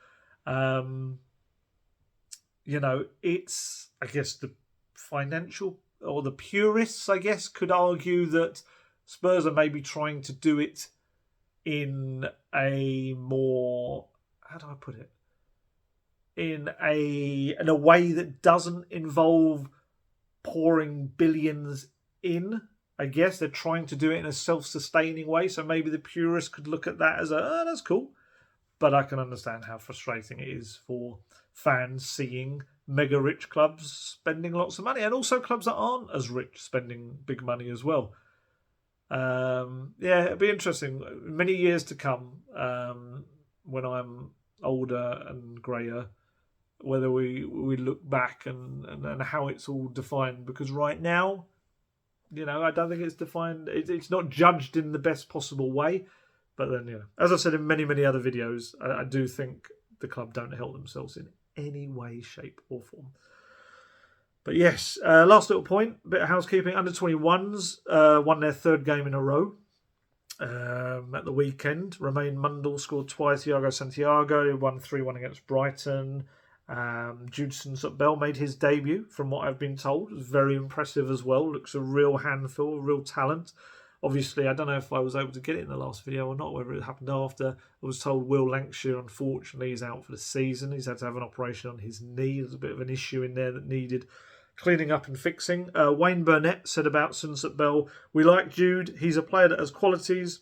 It's, I guess, the financial or the purists, I guess, could argue that Spurs are maybe trying to do it in a more, how do I put it? In a way that doesn't involve pouring billions in. I guess they're trying to do it in a self-sustaining way. So maybe the purists could look at that as that's cool. But I can understand how frustrating it is for fans seeing mega rich clubs spending lots of money, and also clubs that aren't as rich spending big money as well. It'll be interesting many years to come when I'm older and greyer, whether we look back and how it's all defined. Because right now, I don't think it's defined. It's not judged in the best possible way. But then, as I said in many, many other videos, I do think the club don't help themselves in any way, shape or form. But yes, last little point, bit of housekeeping. Under 21s won their third game in a row at the weekend. Romain Mundle scored twice. Thiago Santiago won 3-1 against Brighton. Judson Bell made his debut, from what I've been told. It was very impressive as well. Looks a real handful, a real talent. Obviously, I don't know if I was able to get it in the last video or not, whether it happened after. I was told Will Lancashire, unfortunately, is out for the season. He's had to have an operation on his knee. There's a bit of an issue in there that needed cleaning up and fixing. Wayne Burnett said about Sunset Bell, "We like Jude. He's a player that has qualities.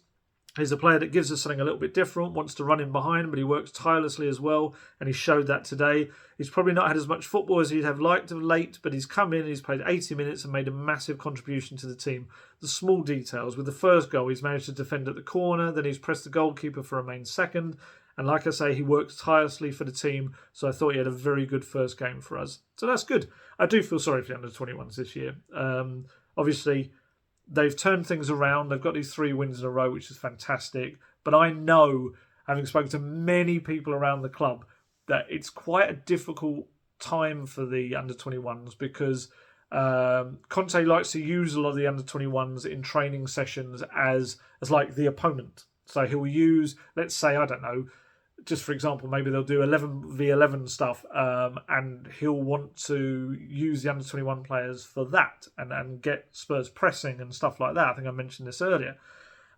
He's a player that gives us something a little bit different, wants to run in behind, but he works tirelessly as well, and he showed that today. He's probably not had as much football as he'd have liked of late, but he's come in, he's played 80 minutes and made a massive contribution to the team. The small details. With the first goal, he's managed to defend at the corner, then he's pressed the goalkeeper for a main second, and like I say, he works tirelessly for the team, so I thought he had a very good first game for us. So that's good. I do feel sorry for the under-21s this year. Obviously, they've turned things around. They've got these 3 wins in a row, which is fantastic. But I know, having spoken to many people around the club, that it's quite a difficult time for the under-21s because Conte likes to use a lot of the under-21s in training sessions as like the opponent. So he'll use, let's say, I don't know, just for example, maybe they'll do 11v11 stuff and he'll want to use the under-21 players for that and get Spurs pressing and stuff like that. I think I mentioned this earlier.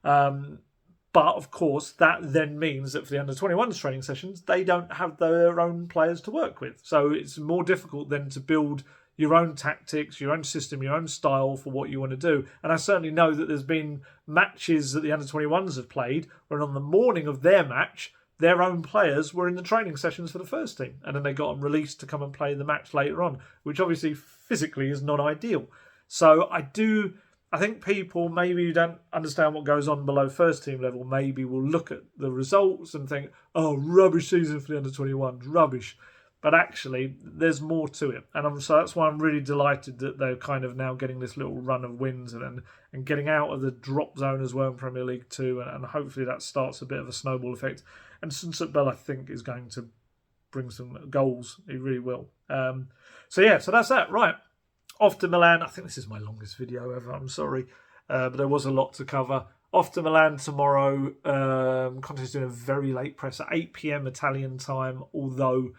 But, of course, that then means that for the under-21s training sessions, they don't have their own players to work with. So it's more difficult then to build your own tactics, your own system, your own style for what you want to do. And I certainly know that there's been matches that the under-21s have played where on the morning of their match, their own players were in the training sessions for the first team. And then they got them released to come and play the match later on, which obviously physically is not ideal. So I think people maybe who don't understand what goes on below first team level maybe will look at the results and think, oh, rubbish season for the under-21s, rubbish. But actually, there's more to it. And so that's why I'm really delighted that they're kind of now getting this little run of wins and getting out of the drop zone as well in Premier League 2. And hopefully that starts a bit of a snowball effect. And Sunset Bell, I think, is going to bring some goals. He really will. So that's that. Right. Off to Milan. I think this is my longest video ever. I'm sorry. But there was a lot to cover. Off to Milan tomorrow. Conte's doing a very late press at 8 p.m. Italian time, although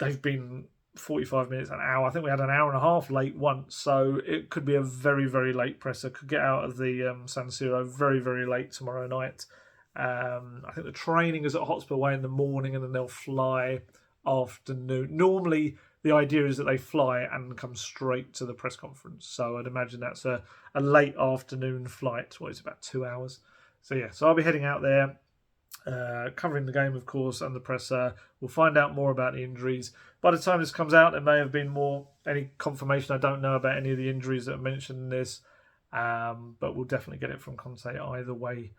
they've been 45 minutes, an hour. I think we had an hour and a half late once, so it could be a very, very late presser. Could get out of the San Siro very, very late tomorrow night. I think the training is at Hotspur Way in the morning and then they'll fly afternoon. Normally, the idea is that they fly and come straight to the press conference. So I'd imagine that's a late afternoon flight. It's about 2 hours. So I'll be heading out there. Covering the game, of course, and the presser. We'll find out more about the injuries. By the time this comes out, there may have been any confirmation. I don't know about any of the injuries that are mentioned in this, but we'll definitely get it from Conte either way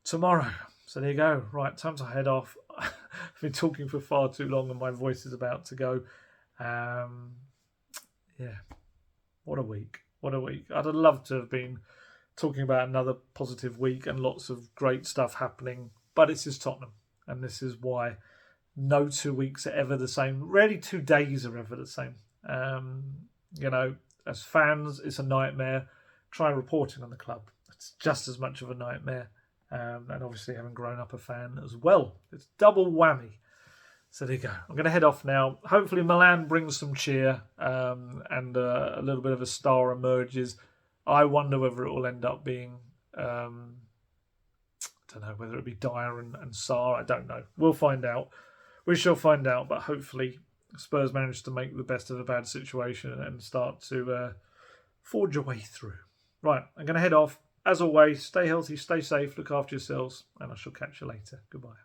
tomorrow. So there you go. Right, time to head off. I've been talking for far too long and my voice is about to go. What a week. What a week. I'd have loved to have been talking about another positive week and lots of great stuff happening. But this is Tottenham, and this is why no 2 weeks are ever the same. Rarely 2 days are ever the same. As fans, it's a nightmare. Try reporting on the club. It's just as much of a nightmare. And obviously having grown up a fan as well. It's double whammy. So there you go. I'm going to head off now. Hopefully Milan brings some cheer and a little bit of a star emerges. I wonder whether it will end up being... I don't know whether it be Dyer and Sarr. I don't know. We'll find out. We shall find out. But hopefully Spurs manage to make the best of a bad situation and start to forge a way through. Right, I'm going to head off. As always, stay healthy, stay safe, look after yourselves, and I shall catch you later. Goodbye.